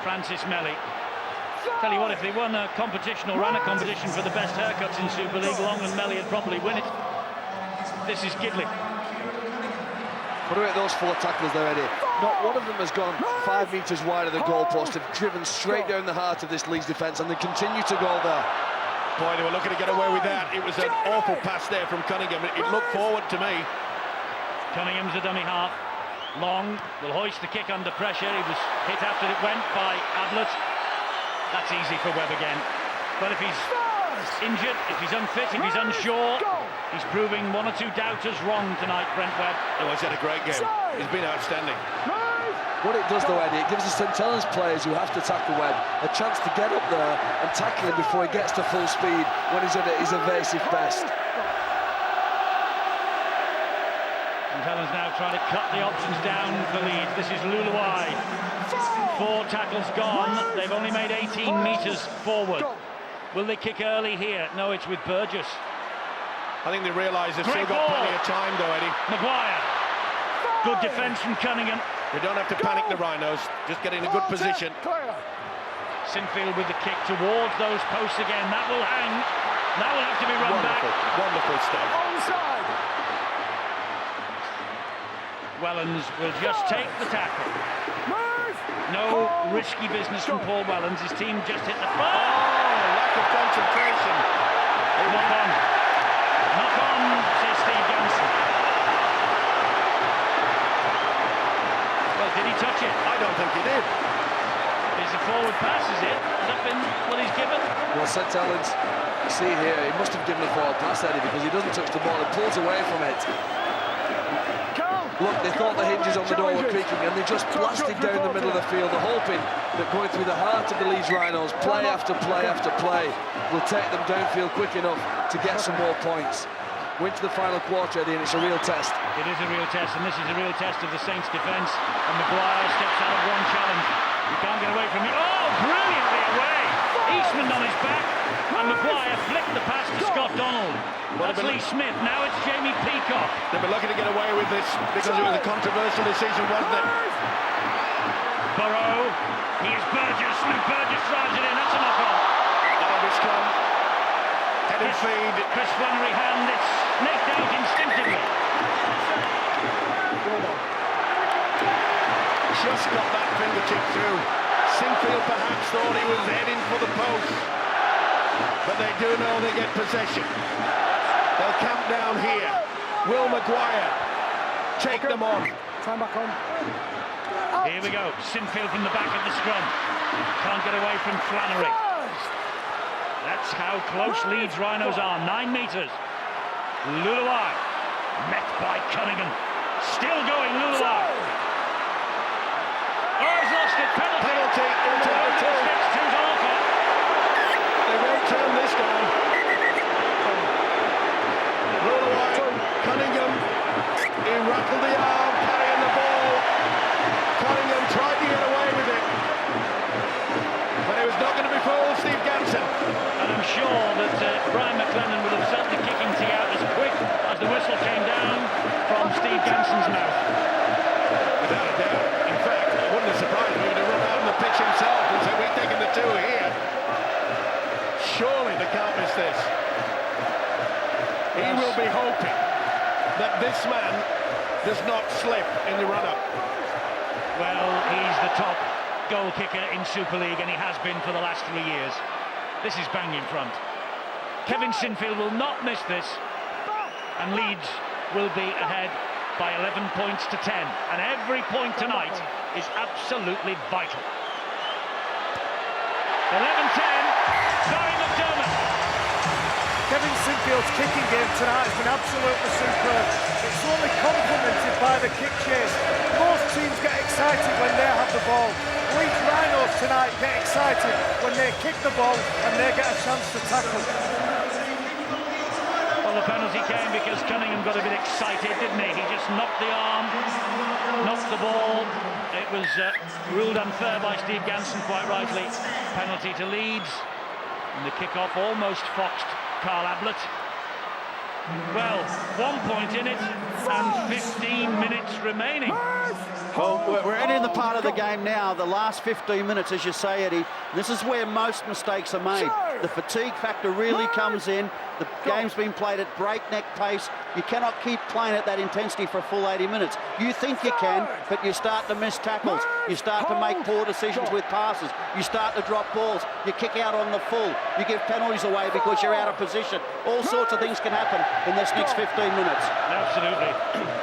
Speaker 1: Francis Melly. Tell you what, if they won a competition or ran a competition for the best haircuts in Super League, Long and Melly would probably win it. This is Gidley.
Speaker 3: What about those 4 tacklers there, Eddie? Not one of them has gone 5 metres wide of the goalpost. They've driven straight down the heart of this Leeds defence, and they continue to go there.
Speaker 2: Boy, they were looking to get away with that. It was an awful pass there from Cunningham. It looked forward to me.
Speaker 1: Cunningham's the dummy half. Long will hoist the kick under pressure. He was hit after it went by Ablett. That's easy for Webb again. But if he's injured, if he's unfit, if he's unsure, he's proving 1 or 2 doubters wrong tonight, Brent Webb.
Speaker 2: Oh, he's had a great game. He's been outstanding.
Speaker 3: What it does, though, Eddie, it gives the St Helens players who have to tackle Webb a chance to get up there and tackle him before he gets to full speed when he's at his evasive best.
Speaker 1: Helens now trying to cut the options down for Leeds. This is Luluai. 4 tackles gone. They've only made 18 metres forward. Will they kick early here? No, it's with Burgess.
Speaker 2: I think they realise they've still got plenty of time, though, Eddie.
Speaker 1: Maguire. Good defence from Cunningham.
Speaker 2: They don't have to panic the Rhinos. Just get in a good position.
Speaker 1: Sinfield with the kick towards those posts again. That will hang. That will have to be run back.
Speaker 2: Wonderful stuff.
Speaker 1: Wellens will just take the tackle. No risky business from Paul Wellens. His team just hit the front.
Speaker 2: Oh, lack of concentration.
Speaker 1: Knock on. Knock on, says Steve Ganson. Well, did he touch it?
Speaker 2: I don't think he did.
Speaker 1: Is a forward pass, is it? Has that been what he's given?
Speaker 3: Well, St Helens, see here, he must have given a forward pass, Eddie, because he doesn't touch the ball, he pulls away from it. Look, they thought the hinges on the door were creaking and they just blasted down the middle of the field. They're hoping that going through the heart of the Leeds Rhinos, play after play after play, will take them downfield quick enough to get some more points. We're into the final quarter, Eddie, and it's a real test.
Speaker 1: It is a real test, and this is a real test of the Saints' defence. And Maguire steps out of one challenge. He can't get away from it. Oh, brilliantly away! Eastman on his back, and Maguire flicked the pass to Scott Donald. That's Lee Smith, now it's Jamie Peacock.
Speaker 2: They've been lucky to get away with this because it was a controversial decision, wasn't it?
Speaker 1: Burrow, here's Burgess, and Burgess drives it in, that's a knock-on.
Speaker 2: That'll be strong. Head and feed.
Speaker 1: Chris Flannery hand, it's nicked out instinctively.
Speaker 2: Just got that fingertip through. Sinfield perhaps thought he was heading for the post, but they do know they get possession. They'll camp down here. Will Maguire take them on?
Speaker 5: Time back on.
Speaker 1: Here we go. Sinfield from the back of the scrum. Can't get away from Flannery. That's how close Leeds Rhinos are. 9 metres. Luluai. Met by Cunningham. Still going, Luluai. Oh, he's lost it. Penalty. Two's on offer.
Speaker 2: They won't turn this down. Luluai, Cunningham. He rattled the arm, carrying the ball. Cunningham tried to get away with it, but it was not going to be fooled, Steve Ganson.
Speaker 1: And I'm sure that Brian McLennan would have sent the kicking tee out as quick as the whistle came down from Steve Ganson's mouth.
Speaker 2: Without a doubt. In fact, it wouldn't have surprised me to run out on the pitch himself and say, we're taking the 2 here. Surely they can't miss this. He will be hoping that this man does not slip in the run-up.
Speaker 1: Well, he's the top goal kicker in Super League, and he has been for the last 3 years. This is bang in front. Kevin Sinfield will not miss this, and Leeds will be ahead by 11 points to 10, and every point tonight is absolutely vital. 11-10, Barry McDermott.
Speaker 5: Kevin Sinfield's kicking game tonight has been absolutely superb. It's only complemented by the kick chase. Most teams get excited when they have the ball. Leeds Rhinos tonight get excited when they kick the ball and they get a chance to tackle.
Speaker 1: Well, the penalty came because Cunningham got a bit excited, didn't he? He just knocked the arm, knocked the ball. It was ruled unfair by Steve Ganson, quite rightly. Penalty to Leeds. And the kick-off almost foxed Carl Ablett. Well, 1 point in it and 15 minutes remaining.
Speaker 4: Well, we're entering the part of the game now, the last 15 minutes, as you say, Eddie. This is where most mistakes are made. The fatigue factor really comes in. The game's been played at breakneck pace. You cannot keep playing at that intensity for a full 80 minutes. You think you can, but you start to miss tackles. You start to make poor decisions with passes. You start to drop balls. You kick out on the full. You give penalties away because you're out of position. All sorts of things can happen in this next 15 minutes.
Speaker 1: Absolutely.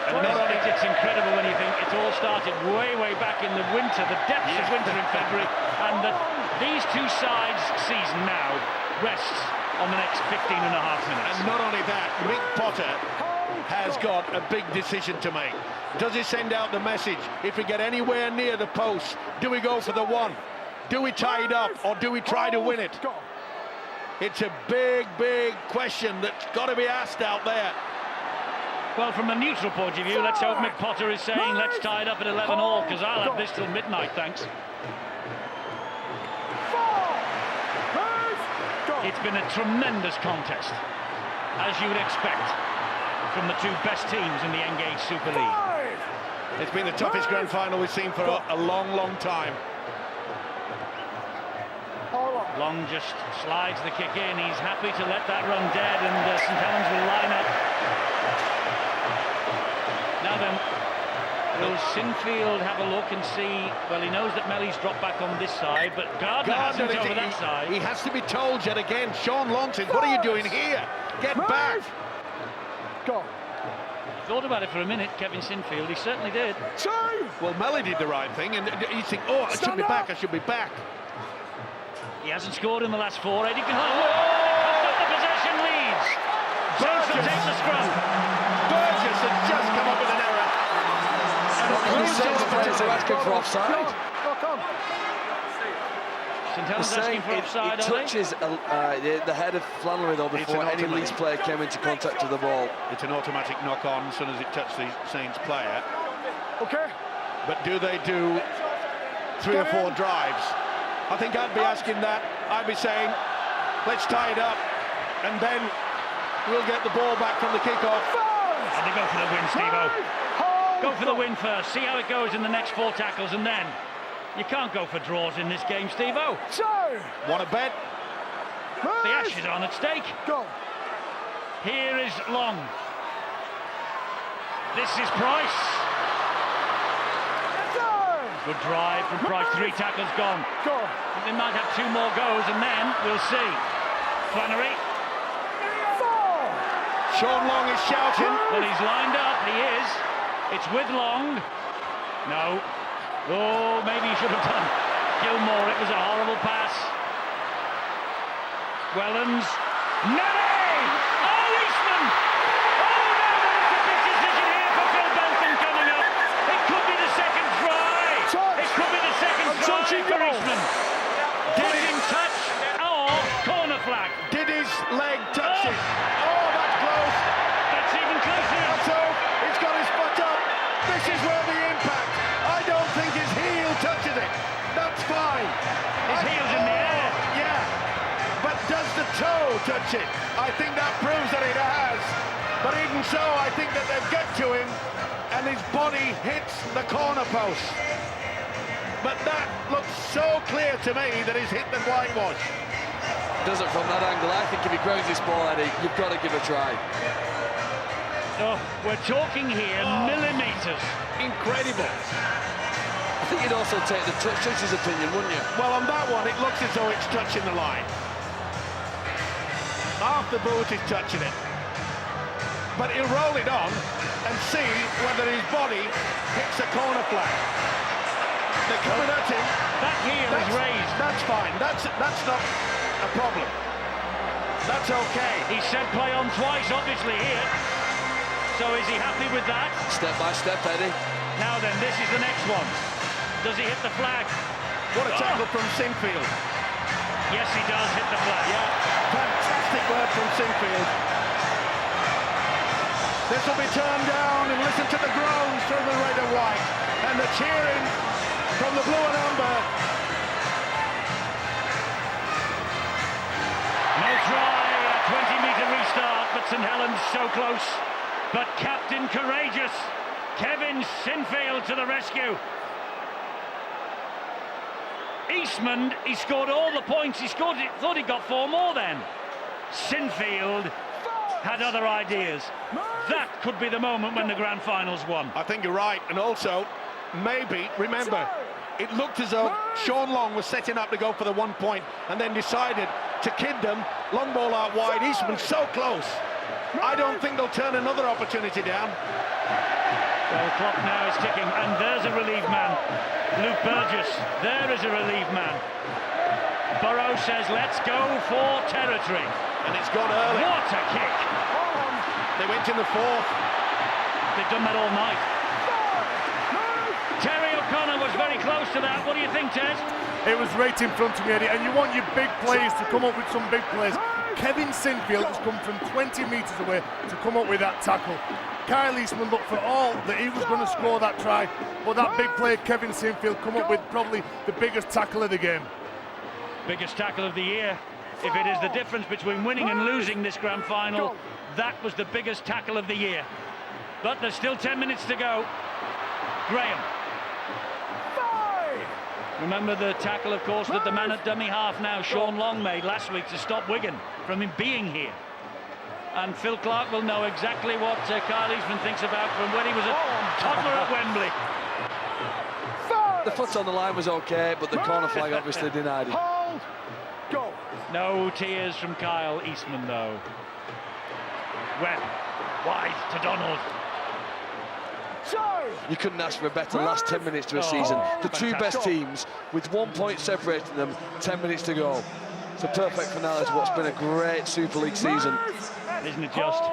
Speaker 1: And it's incredible when you think it all started way back in the winter, the depths of winter in February, and that these two sides' season now rests on the next 15 and a half minutes.
Speaker 2: And not only that, Mick Potter has got a big decision to make. Does he send out the message? If we get anywhere near the post, do we go for the one? Do we tie it up, or do we try to win it? It's a big question that's got to be asked out there.
Speaker 1: Well, from a neutral point of view, let's hope Mick Potter is saying let's tie it up at 11 all, because I'll have this till midnight, thanks. It's been a tremendous contest, as you would expect from the two best teams in the Engage Super League.
Speaker 2: It's been the toughest grand final we've seen for a long time.
Speaker 1: Long just slides the kick in. He's happy to let that run dead, and St Helens will line up. Now then, will Sinfield have a look and see? Well, he knows that Melly's dropped back on this side, but Gardner hasn't over that side.
Speaker 2: He has to be told yet again. Sean Long says, what are you doing here? Get back.
Speaker 5: Go.
Speaker 1: Thought about it for a minute, Kevin Sinfield. He certainly did.
Speaker 2: Well, Melly did the right thing, and you think, oh, I should be back, I should be back.
Speaker 1: He hasn't scored in the last 4. Eddie can hold up the possession, Leeds. Burgess will take the scrum.
Speaker 2: Burgess has just come up with an error.
Speaker 3: The players are asking for offside.
Speaker 1: St Helens asking for offside,
Speaker 3: it touches the head of Flannery, though, before any Leeds player came into contact with the ball.
Speaker 2: It's an automatic knock-on as soon as it touched the Saints player.
Speaker 5: Okay.
Speaker 2: But do they do 3 or 4 drives? I think I'd be asking that. I'd be saying, let's tie it up, and then we'll get the ball back from the kickoff.
Speaker 1: And they go for the win, Steve-O. Go for the win first, see how it goes in the next 4 tackles, and then you can't go for draws in this game, Steve-O.
Speaker 2: Want to bet?
Speaker 1: The ash is on at stake.
Speaker 5: Go.
Speaker 1: Here is Long. This is Price. Good drive from Price. 3 tackles gone.
Speaker 5: Go.
Speaker 1: They might have 2 more goes, and then we'll see. Flannery.
Speaker 2: Sean Long is shouting.
Speaker 1: Well, he's lined up. He is. It's with Long. No. Oh, maybe he should have done. Gilmore, it was a horrible pass. Wellens. Nelly! Oh, Eastman! Oh, no, there's a big decision here for Phil Benton coming up. It could be the second try. It could be the second try for Eastman. Did him touch? Or corner flag.
Speaker 2: Did his leg touch it? Oh, that's close.
Speaker 1: That's even closer.
Speaker 2: That's all. He's got his foot up. This is where the impact. I don't think his heel touches it. That's fine.
Speaker 1: His heel's in the air.
Speaker 2: Yeah. But does the toe touch it? I think that proves that it has. But even so, I think that they've got to him, and his body hits the corner post. But that looks so clear to me that he's hit the whitewash.
Speaker 3: Does it from that angle. I think if he grounds this ball, Eddie, you've got to give it a try.
Speaker 1: Oh, we're talking here millimetres.
Speaker 2: Incredible.
Speaker 3: think you'd also take the touch judge's opinion, wouldn't you?
Speaker 2: Well, on that one, it looks as though it's touching the line. Half the boot is touching it. But he'll roll it on and see whether his body hits the corner flag. They're coming at him.
Speaker 1: That heel is raised.
Speaker 2: That's fine. That's not a problem. That's okay.
Speaker 1: He said play on twice, obviously, here. So is he happy with that?
Speaker 3: Step by step, Eddie.
Speaker 1: Now then, this is the next one. Does he hit the flag?
Speaker 2: What a tackle from Sinfield.
Speaker 1: Yes, he does hit the flag.
Speaker 2: Yeah, fantastic work from Sinfield. This will be turned down, and listen to the groans from the red and white, and the cheering from the blue and amber.
Speaker 1: No try, a 20-metre restart, but St Helens so close. But Captain Courageous, Kevin Sinfield to the rescue. Eastman, he scored all the points. He scored it, thought he got 4 more then. Sinfield had other ideas. That could be the moment when the grand final's won.
Speaker 2: I think you're right, and also, maybe, remember, it looked as though Sean Long was setting up to go for the 1 point and then decided to kid them. Long ball out wide, Eastman so close. I don't think they'll turn another opportunity down.
Speaker 1: Well, the clock now is ticking, and there's a relief man. Luke Burgess, there is a relief man. Burrow says, let's go for territory.
Speaker 2: And it's gone early.
Speaker 1: What a kick!
Speaker 2: They went in the 4th.
Speaker 1: They've done that all night. Terry O'Connor was very close to that. What do you think, Ted?
Speaker 5: It was right in front of me, Eddie, and you want your big players to come up with some big plays. Kevin Sinfield has come from 20 metres away to come up with that tackle. Kyle Eastman looked for all that he was going to score that try, but that big player, Kevin Sinfield, come up with probably the biggest tackle of the game.
Speaker 1: Biggest tackle of the year. If it is the difference between winning and losing this grand final, that was the biggest tackle of the year. But there's still 10 minutes to go. Graham. Remember the tackle, of course, that the man at dummy half now, Sean Long, made last week to stop Wigan from him being here. And Phil Clark will know exactly what Kyle Eastman thinks about from when he was a toddler at Wembley.
Speaker 3: The foot on the line was okay, but the corner flag obviously denied it.
Speaker 1: No tears from Kyle Eastman, though. Webb, wide to Donald.
Speaker 3: You couldn't ask for a better last 10 minutes to a season. The two best teams with 1 point separating them, 10 minutes to go. It's a perfect finale to what's been a great Super League season.
Speaker 1: Isn't it just?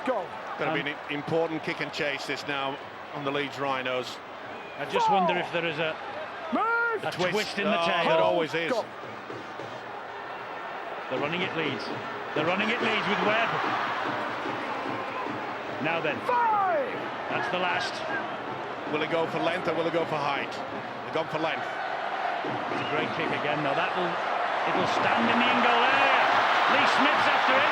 Speaker 2: Going to be an important kick and chase this now on the Leeds Rhinos.
Speaker 1: I just wonder if there is a twist in the tail.
Speaker 2: There always is.
Speaker 1: They're running it Leeds. They're running it Leeds with Webb. Now then. That's the last.
Speaker 2: Will it go for length or will it go for height? They've gone for length.
Speaker 1: It's a great kick again. Now it'll stand in the in-goal area. Lee Smith's after it.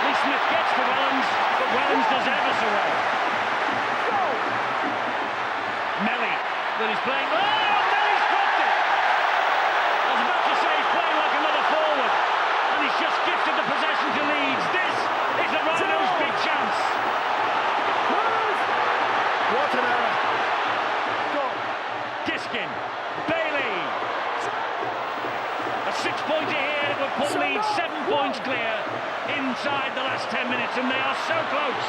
Speaker 1: Lee Smith gets to Helens, but Helens does ever so well. Melly, that is playing. Oh, Melly's dropped it! I was about to say he's playing like another forward, and he's just gifted the possession to Leeds. This is the Rhinos' big chance.
Speaker 2: What an error.
Speaker 1: Diskin, Bailey. A 6-pointer here would put Leeds 7 points clear inside the last 10 minutes, and they are so close.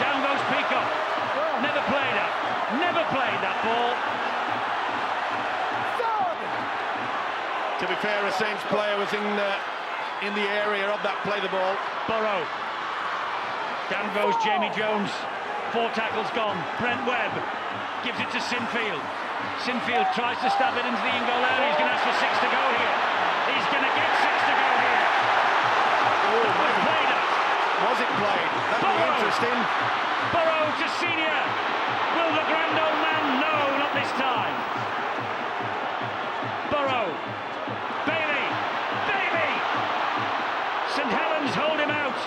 Speaker 1: Down goes Peacock. Never played that ball.
Speaker 2: To be fair, a Saints player was in the area of that play the ball.
Speaker 1: Burrow. Down goes Jamie Jones. 4 tackles gone. Brent Webb gives it to Sinfield. Sinfield tries to stab it into the in-goal area. He's going to ask for 6 to go here. He's going to get 6 to go here. Oh, played it.
Speaker 2: Was it played? That'd be interesting.
Speaker 1: Burrow to senior. Will the grand old man? No, not this time. Burrow. Bailey. St Helens hold him out.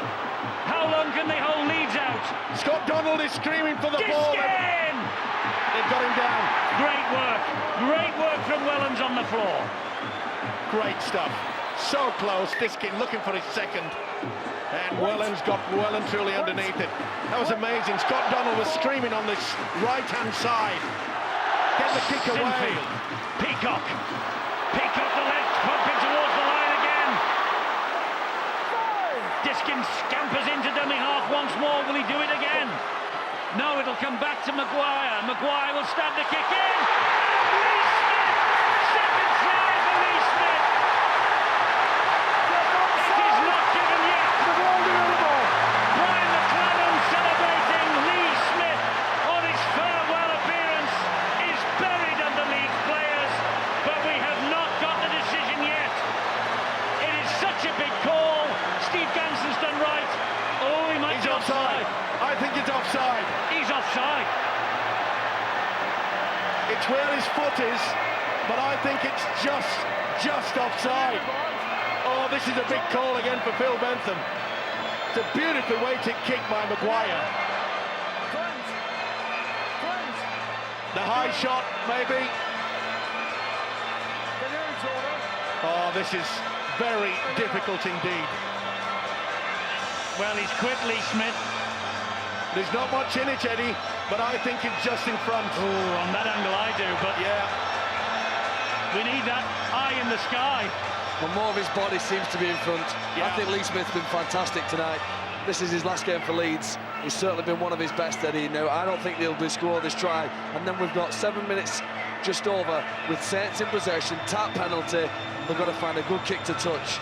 Speaker 1: How long can they hold Leeds out?
Speaker 2: Scott Donald is screaming for the ball. They've got him down.
Speaker 1: Great work from Wellens on the floor.
Speaker 2: Great stuff. So close, Diskin looking for his second. And Helens got well and truly underneath it. That was amazing. Scott Donald was screaming on this right-hand side. Get the kick away.
Speaker 1: Sinfield. Peacock. Peacock the left, pumping towards the line again. Diskin scampers into dummy half once more. Will he do it again? No, it'll come back to Maguire. Maguire will stab the kick in. Lee Smith! Second try for Lee Smith. It is not given yet. Brian McClellan celebrating Lee Smith on his farewell appearance is buried under Leeds players, but we have not got the decision yet. It is such a big call. Steve Ganson's done right. Oh, he might be offside.
Speaker 2: I think it's offside.
Speaker 1: He's offside.
Speaker 2: It's where his foot is, but I think it's just offside. Oh, this is a big call again for Phil Bentham. It's a beautifully weighted kick by Maguire. The high shot, maybe. Oh, this is very difficult indeed.
Speaker 1: Well, he's quit Lee Smith.
Speaker 2: There's not much in it, Eddie, but I think it's just in front.
Speaker 1: Oh, on that angle I do, but
Speaker 2: Yeah.
Speaker 1: we need that eye in the sky.
Speaker 3: Well, more of his body seems to be in front.
Speaker 1: Yeah.
Speaker 3: I think Lee Smith's been fantastic tonight. This is his last game for Leeds. He's certainly been one of his best, Eddie. Now, I don't think they'll be scored this try. And then we've got 7 minutes just over with Saints in possession, tap penalty. They've got to find a good kick to touch.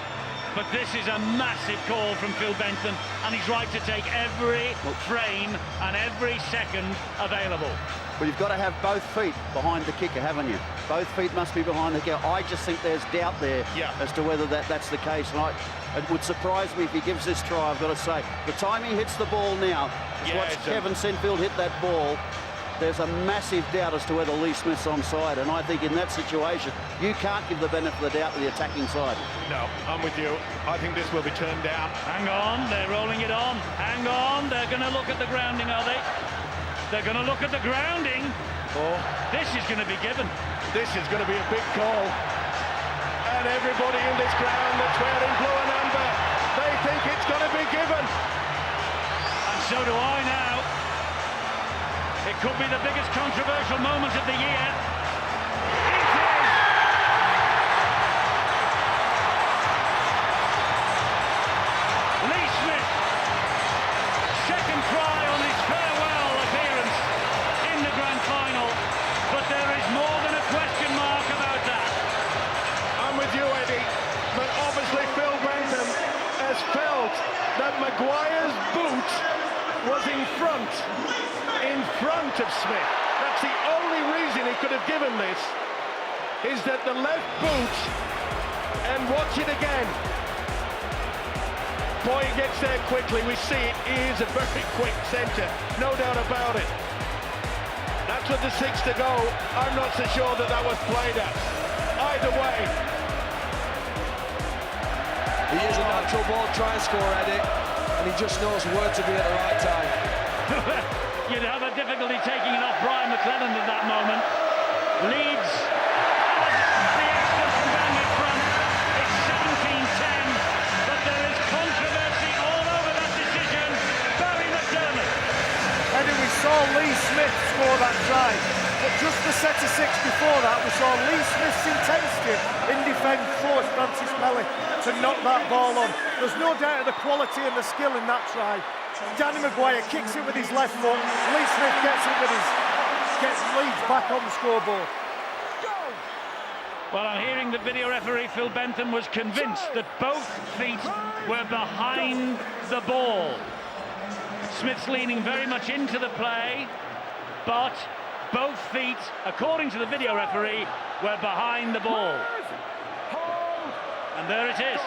Speaker 1: But this is a massive call from Phil Bentham, and he's right to take every frame and every second available.
Speaker 4: Well, you've got to have both feet behind the kicker, haven't you? Both feet must be behind the kicker. I just think there's doubt there as to whether that's the case. And it would surprise me if he gives this try, I've got to say. The time he hits the ball now, watch Kevin Sinfield hit that ball. There's a massive doubt as to whether Lee Smith's onside, and I think in that situation, you can't give the benefit of the doubt to the attacking side.
Speaker 2: No, I'm with you. I think this will be turned down.
Speaker 1: Hang on, they're rolling it on. Hang on, they're going to look at the grounding, are they? They're going to look at the grounding.
Speaker 2: Oh,
Speaker 1: This is going to be given.
Speaker 2: this is going to be a big call. And everybody in this ground that's wearing blue and amber, they think it's going to be given.
Speaker 1: And so do I now. It could be the biggest controversial moment of the year. It is! Lee Smith, second try on his farewell appearance in the grand final, but there is more than a question mark about that.
Speaker 2: I'm with you, Eddie, but obviously Phil Bentham has felt that Maguire's boot was in front of Smith. That's the only reason he could have given this, is that the left boot, and watch it again. Boy, he gets there quickly. We see it. He is a very quick centre, no doubt about it. That's with the 6 to go. I'm not so sure that that was played at. Either way.
Speaker 3: He is a natural ball try and score, Eddie, and he just knows where to be at the right time.
Speaker 1: You'd have a difficulty taking it off Brian McClellan at that moment. Leeds has the extra from down in front. It's 17-10, but there is controversy all over that decision. Barry McDermott.
Speaker 5: Eddie, we saw Lee Smith score that try, but just the set of 6 before that, we saw Lee Smith's intensity in defence force Francis Melly to knock that ball on. There's no doubt of the quality and the skill in that try. Danny Maguire kicks it with his left foot. Lee Smith gets Leeds back on the scoreboard.
Speaker 1: Well, I'm hearing the video referee Phil Bentham was convinced that both feet were behind the ball. Smith's leaning very much into the play, but both feet, according to the video referee, were behind the ball. And there it is.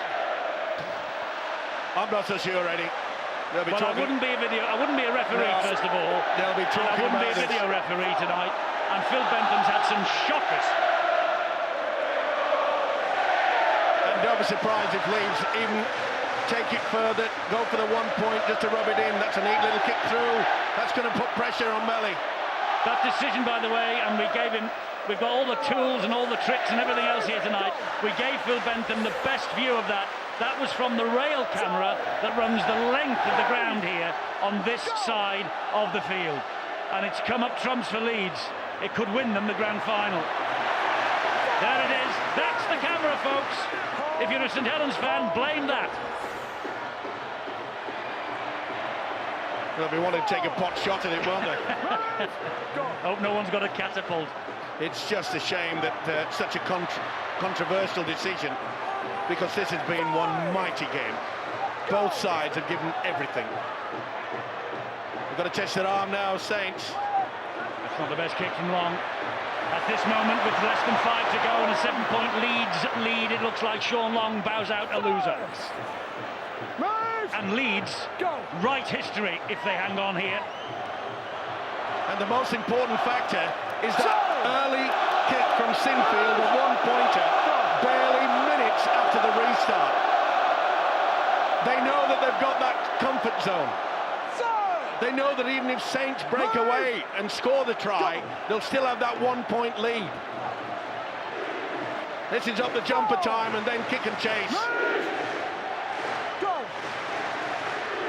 Speaker 2: I'm not so sure, Eddie. They'll be
Speaker 1: Well, I wouldn't be a referee, first of all.
Speaker 2: They'll be talking
Speaker 1: I wouldn't be
Speaker 2: about
Speaker 1: a
Speaker 2: this.
Speaker 1: video referee tonight. And Phil Bentham's had some shockers.
Speaker 2: And don't be surprised if Leeds even take it further, go for the 1 point just to rub it in. That's a neat little kick through. That's going to put pressure on Melly.
Speaker 1: That decision, by the way, and we gave him We've got all the tools and all the tricks and everything else here tonight. We gave Phil Bentham the best view of that. That was from the rail camera that runs the length of the ground here on this side of the field. And it's come up trumps for Leeds. It could win them the grand final. There it is. That's the camera, folks. If you're a St Helens fan, blame that.
Speaker 2: They'll be wanting to take a pot shot at it, won't they?
Speaker 1: Hope no one's got a catapult.
Speaker 2: It's just a shame that such a controversial decision, because this has been one mighty game. Both sides have given everything. They've got to test their arm now, Saints.
Speaker 1: That's not the best kick from long. At this moment, with less than 5 to go and a 7-point lead, it looks like Sean Long bows out a loser. And Leeds write history if they hang on here.
Speaker 2: And the most important factor is that early kick from Sinfield, a one-pointer, barely minutes after the restart. They know that they've got that comfort zone. They know that even if Saints break away and score the try, they'll still have that 1-point lead. This is up the jumper time and then kick and chase.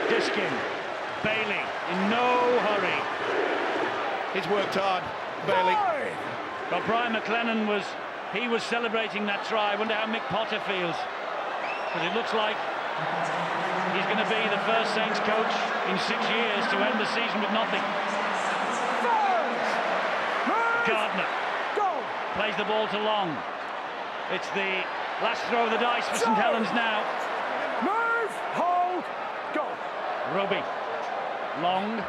Speaker 1: Diskin, Bailey, in no hurry.
Speaker 2: He's worked hard, Bailey.
Speaker 1: But Brian McLennan was celebrating that try. I wonder how Mick Potter feels. Because it looks like he's going to be the first Saints coach in 6 years to end the season with nothing. Gardner plays the ball to Long. It's the last throw of the dice for St Helens now. Roby, Long,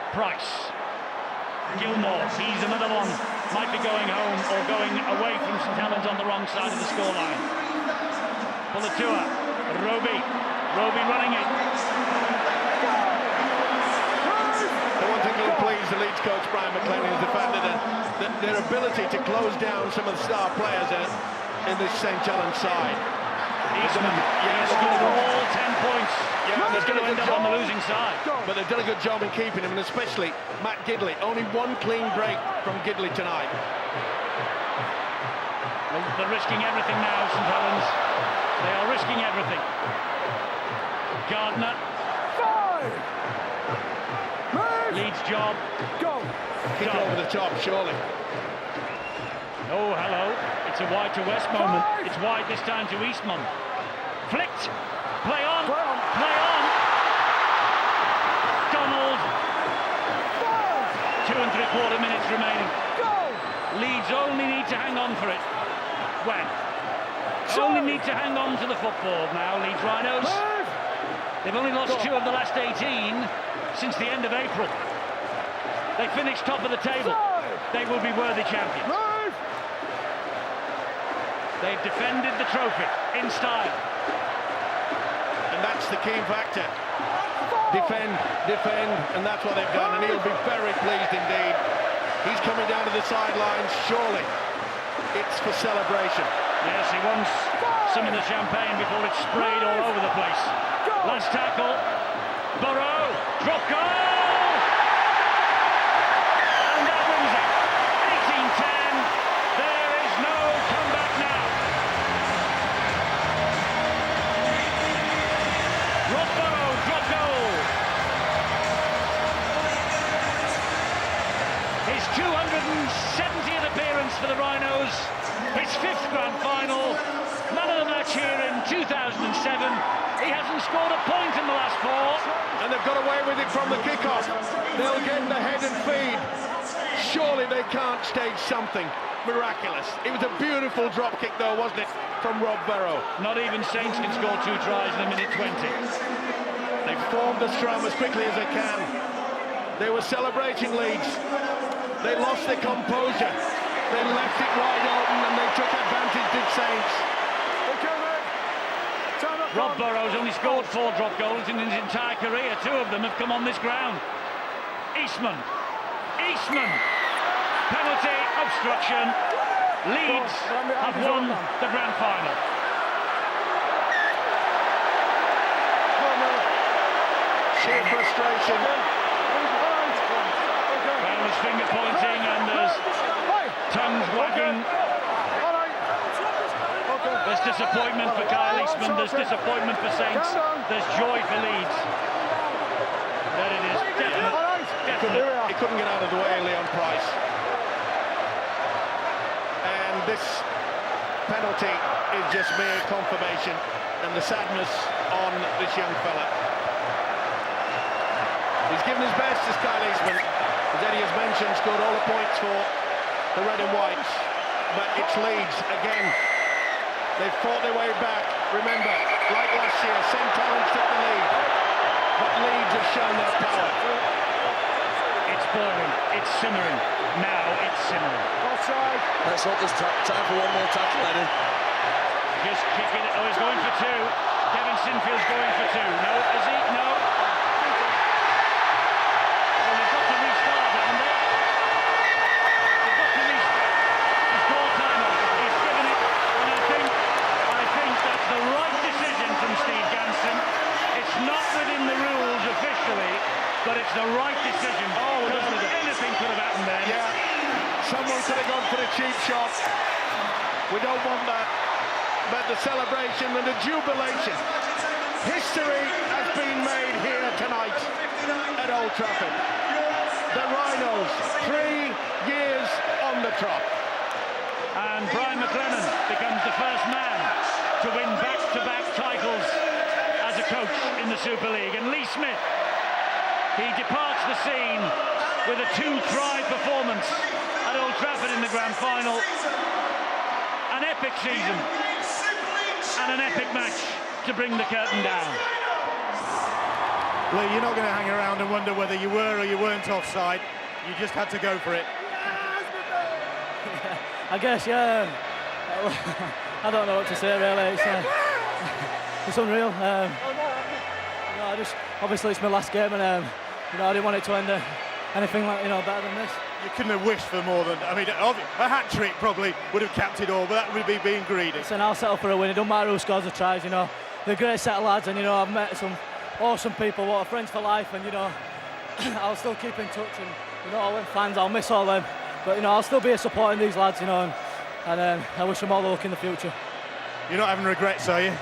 Speaker 1: Price, Gilmore, he's another one. Might be going home or going away from St Helens on the wrong side of the scoreline. Pulatua, Roby running it.
Speaker 2: The one thing that'll please the Leeds coach Brian McLennan is the fact that their ability to close down some of the star players in this St Helens side.
Speaker 1: Eastman, scored all 10 points.
Speaker 2: Yeah,
Speaker 1: he's going to end up on the losing side.
Speaker 2: But they've done a good job in keeping him, and especially Matt Gidley. Only one clean break from Gidley tonight.
Speaker 1: They're risking everything now, St Helens. They are risking everything. Gardner. Leeds job.
Speaker 2: Kick over the top, surely.
Speaker 1: Oh, hello. It's a wide to West moment. It's wide this time to Eastman. Flicked. Play on. Play on. Donald. 2 3/4 minutes remaining. Leeds only need to hang on for it. When? Only need to hang on to the football now, Leeds Rhinos. They've only lost 2 of the last 18 since the end of April. They finished top of the table. They will be worthy champions. They've defended the trophy in style.
Speaker 2: And that's the key factor. Defend, and that's what they've done. And he'll be very pleased indeed. He's coming down to the sidelines, surely. It's for celebration.
Speaker 1: Yes, he wants some of the champagne before it's sprayed all over the place. Last tackle. Burrow. Drop goal! And that wins it. 18-10. There is no comeback now. Rob Burrow, drop goal. His 270th appearance for the Rhinos. His 5th grand final. Man of the match here in 2007. He hasn't scored a point in the last 4.
Speaker 2: And they've got away with it from the kickoff. They'll get the head and feed. Surely they can't stage something miraculous. It was a beautiful drop kick though, wasn't it, from Rob Burrow?
Speaker 1: Not even Saints can score 2 tries in a minute 20.
Speaker 2: They formed the scrum as quickly as they can. They were celebrating Leeds. They lost their composure. They left it wide open and they took advantage, did Saints.
Speaker 1: Rob Burrow's only scored 4 drop goals in his entire career. 2 of them have come on this ground. Eastman. Penalty, obstruction. Leeds have won the grand final.
Speaker 2: Sheer frustration.
Speaker 1: Well, there's finger pointing and there's tongues wagging. There's disappointment for Kyle Eastman, there's disappointment for Saints, there's joy for Leeds. There it is, definite.
Speaker 2: He couldn't get out of the way, Leon Price. And this penalty is just mere confirmation and the sadness on this young fella. He's given his best as Kyle Eastman, as Eddie has mentioned, scored all the points for the red and whites, but it's Leeds again. They've fought their way back. Remember, like last year, St Helens took the lead, but Leeds have shown their power.
Speaker 1: It's boiling, it's simmering, now it's simmering.
Speaker 5: Offside.
Speaker 3: Let's hope there's time for one more tackle, Eddie.
Speaker 1: Just kicking it, oh, he's going for two. Kevin Sinfield's going for two. No, is he? No. Well, they've got to restart, haven't they? They've got to restart. He's ball time off. He's given it, and I think that's the right decision from Steve Ganson. It's not within the rules officially, but it's the right decision. Oh, anything could have happened there.
Speaker 2: Yeah, someone could have gone for the cheap shot. We don't want that. But the celebration and the jubilation. History has been made here tonight at Old Trafford. The Rhinos, 3 years on the trot.
Speaker 1: And Brian McLennan becomes the first man to win back-to-back titles as a coach in the Super League. And Lee Smith, he departs the scene with a 2-try performance at Old Trafford in the grand final. An epic season and an epic match to bring the curtain down.
Speaker 6: Lee, you're not going to hang around and wonder whether you were or you weren't offside. You just had to go for it.
Speaker 7: I guess, yeah. I don't know what to say really. It's unreal. Obviously it's my last game, and I didn't want it to end anything like better than this.
Speaker 6: You couldn't have wished for more than, I mean, a hat-trick probably would have capped it all, but that would be being greedy.
Speaker 7: And I'll settle for a win. It don't matter who scores the tries, They're a great set of lads, and, I've met some awesome people, what are friends for life, and, I'll still keep in touch, and, all them fans, I'll miss all them, but, I'll still be a supporting these lads, and I wish them all the luck in the future.
Speaker 6: You're not having regrets, are you?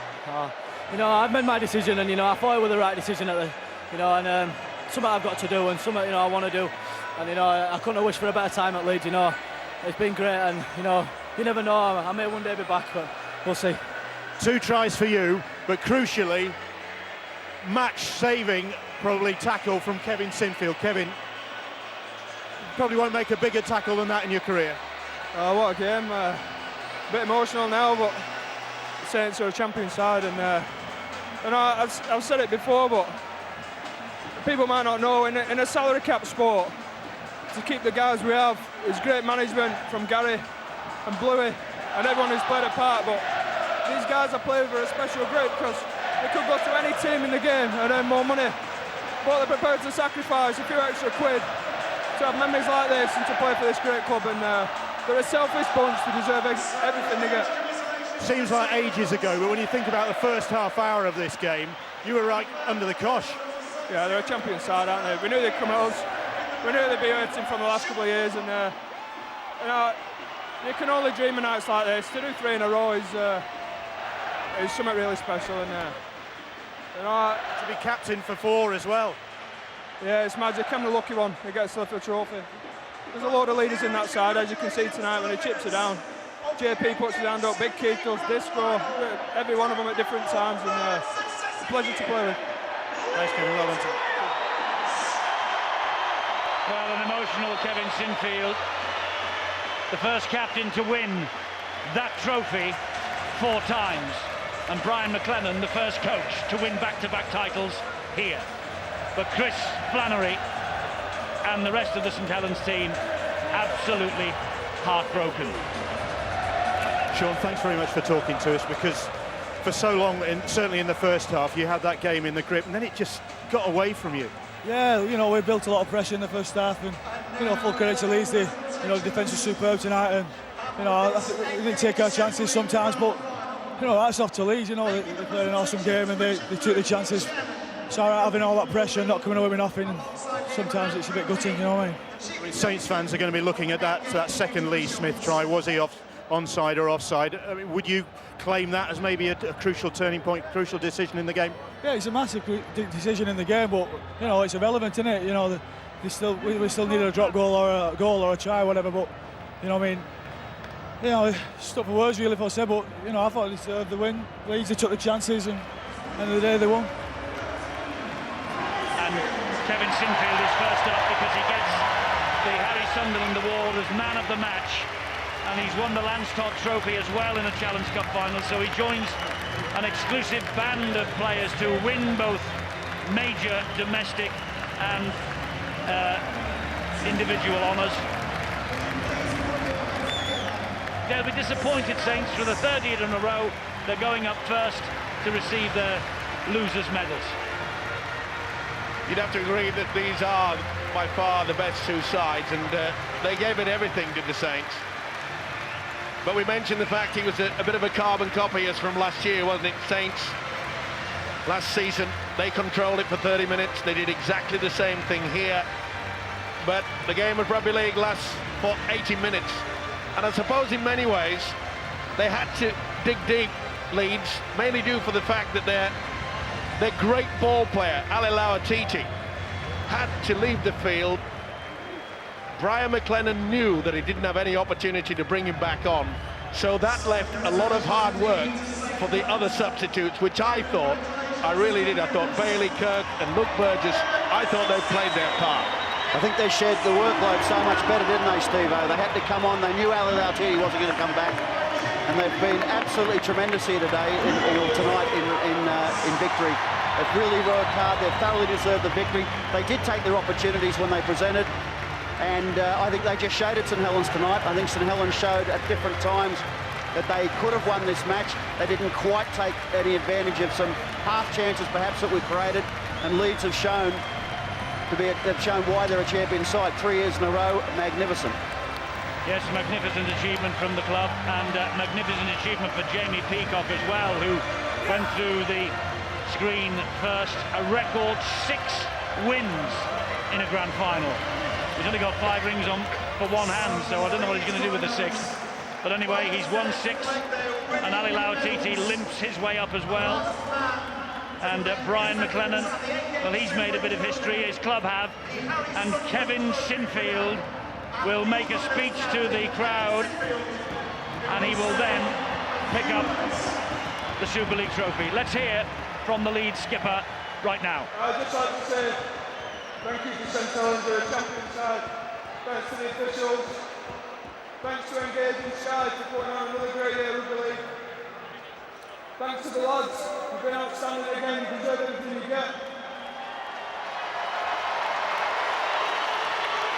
Speaker 7: I've made my decision, and, I thought it was the right decision at the, and something I've got to do, and something, I want to do. And, I couldn't have wished for a better time at Leeds, It's been great, and, you never know, I may one day be back, but we'll see.
Speaker 6: 2 tries for you, but crucially, match-saving, probably, tackle from Kevin Sinfield. Kevin, you probably won't make a bigger tackle than that in your career.
Speaker 8: What a game. A bit emotional now, but Saints are a champion side, and I've said it before, but people might not know, in a salary cap sport, to keep the guys we have is great management from Gary and Bluey and everyone who's played a part, but these guys are playing for a special group because they could go to any team in the game and earn more money, but they're prepared to sacrifice a few extra quid to have memories like this and to play for this great club, and they're a selfish bunch to deserve everything they get.
Speaker 6: Seems like ages ago, but when you think about the first half hour of this game, you were right under the cosh.
Speaker 8: Yeah, they're a champion side, aren't they? We knew they'd come at us. We knew they'd be hurting from the last couple of years, and you can only dream of nights like this. To do 3 in a row is something really special, and
Speaker 6: to be captain for 4 as well.
Speaker 8: Yeah, it's magic. I'm the lucky one who gets the trophy. There's a load of leaders in that side, as you can see tonight when he chips it down. JP puts his hand up, Big Keith does, Disco, every one of them at different times, and it's a pleasure to play with.
Speaker 6: Thanks, Kevin. Well done.
Speaker 1: Well, an emotional Kevin Sinfield, the first captain to win that trophy 4 times, and Brian McLennan, the first coach to win back-to-back titles here. But Chris Flannery and the rest of the St Helens team absolutely heartbroken.
Speaker 6: Sean, thanks very much for talking to us, because for so long, certainly in the first half, you had that game in the grip, and then it just got away from you.
Speaker 9: Yeah, we built a lot of pressure in the first half, and full credit to Leeds. The defence was superb tonight, and I think we didn't take our chances sometimes, but that's off to Leeds. They played an awesome game, and they took the chances it's all right having all that pressure and not coming away with nothing. Sometimes it's a bit gutting, you know what I mean?
Speaker 6: Saints fans are going to be looking at that second Lee Smith try. Was he onside or offside? I mean, would you claim that as maybe a crucial turning point, crucial decision in the game?
Speaker 9: Yeah, it's a massive decision in the game, but you know it's irrelevant, isn't it? You know, we still needed a drop goal or a try, whatever. But you know, what I mean, you know, it's tough for words really if I say, but you know, I thought they deserved the win. Leeds, they took the chances, and at the end of the day, they won.
Speaker 1: And Kevin Sinfield is first up because he gets the Harry Sunderland award as man of the match, and he's won the Landstock Trophy as well in a Challenge Cup final, so he joins an exclusive band of players to win both major domestic and individual honours. They'll be disappointed, Saints, for the third year in a row. They're going up first to receive their losers' medals.
Speaker 2: You'd have to agree that these are by far the best two sides, and they gave it everything to the Saints. But we mentioned the fact he was a bit of a carbon copy as from last year, wasn't it? Saints, last season, they controlled it for 30 minutes. They did exactly the same thing here. But the game of rugby league lasts for 80 minutes. And I suppose in many ways, they had to dig deep, Leeds, mainly due for the fact that their great ball player, Alilao Atiti, had to leave the field. Brian McLennan knew that he didn't have any opportunity to bring him back on, so that left a lot of hard work for the other substitutes, which I really did. I thought Bailey, Kirk and Luke Burgess, I thought they played their part.
Speaker 4: I think they shared the workload so much better, didn't they, Steve-O? They had to come on. They knew Alilao Atiti wasn't going to come back, and they've been absolutely tremendous here today, tonight in victory. They've really worked hard. They've thoroughly deserved the victory. They did take their opportunities when they presented, and I think they just showed it St Helens tonight. I think St Helens showed at different times that they could have won this match. They didn't quite take any advantage of some half chances perhaps that were created, and Leeds have shown why they're a champion side 3 years in a row. Magnificent.
Speaker 1: Yes, magnificent achievement from the club, and magnificent achievement for Jamie Peacock as well, who went through the screen first. A record 6 wins in a grand final. He's only got 5 rings on for one hand, so I don't know what he's going to do with the 6th. But anyway, he's won 6, and Alilao Atiti limps his way up as well. And Brian McLennan, well, he's made a bit of history, his club have. And Kevin Sinfield will make a speech to the crowd, and he will then pick up the Super League trophy. Let's hear from the Leeds skipper right now.
Speaker 8: I'd just like to say thank you to St Helens, the champion side. Thanks to the officials. Thanks to Engaging Sky for putting on another great year of rugby league. Thanks to the lads. You've been outstanding again. You deserve everything you get.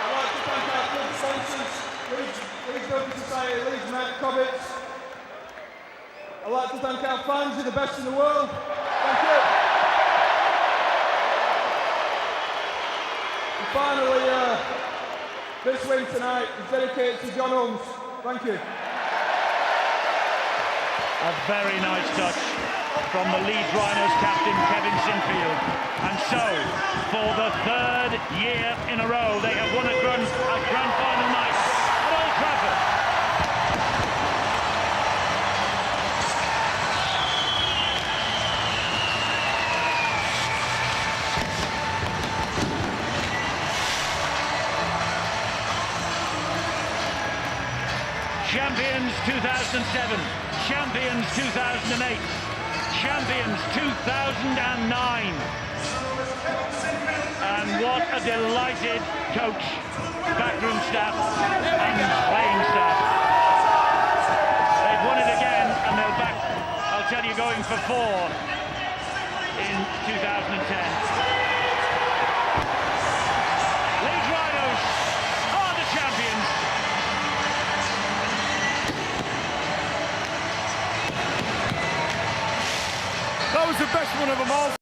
Speaker 8: I'd like to thank our club sponsors, Leeds Building Society, Leeds Met, Cobbitts. I'd like to thank our fans, you're the best in the world. Thank you. And finally, this win tonight is dedicated to John Holmes. Thank you.
Speaker 1: A very nice touch from the Leeds Rhinos captain, Kevin Sinfield. And so, for the 3rd year in a row, they have won a grand final night at Old Trafford. Champions 2007, champions 2008, champions 2009. And what a delighted coach, backroom staff and playing staff. They've won it again, and they'll back, I'll tell you, going for 4 in 2010. Leeds Rhinos are the champions.
Speaker 5: That was the best one of them all.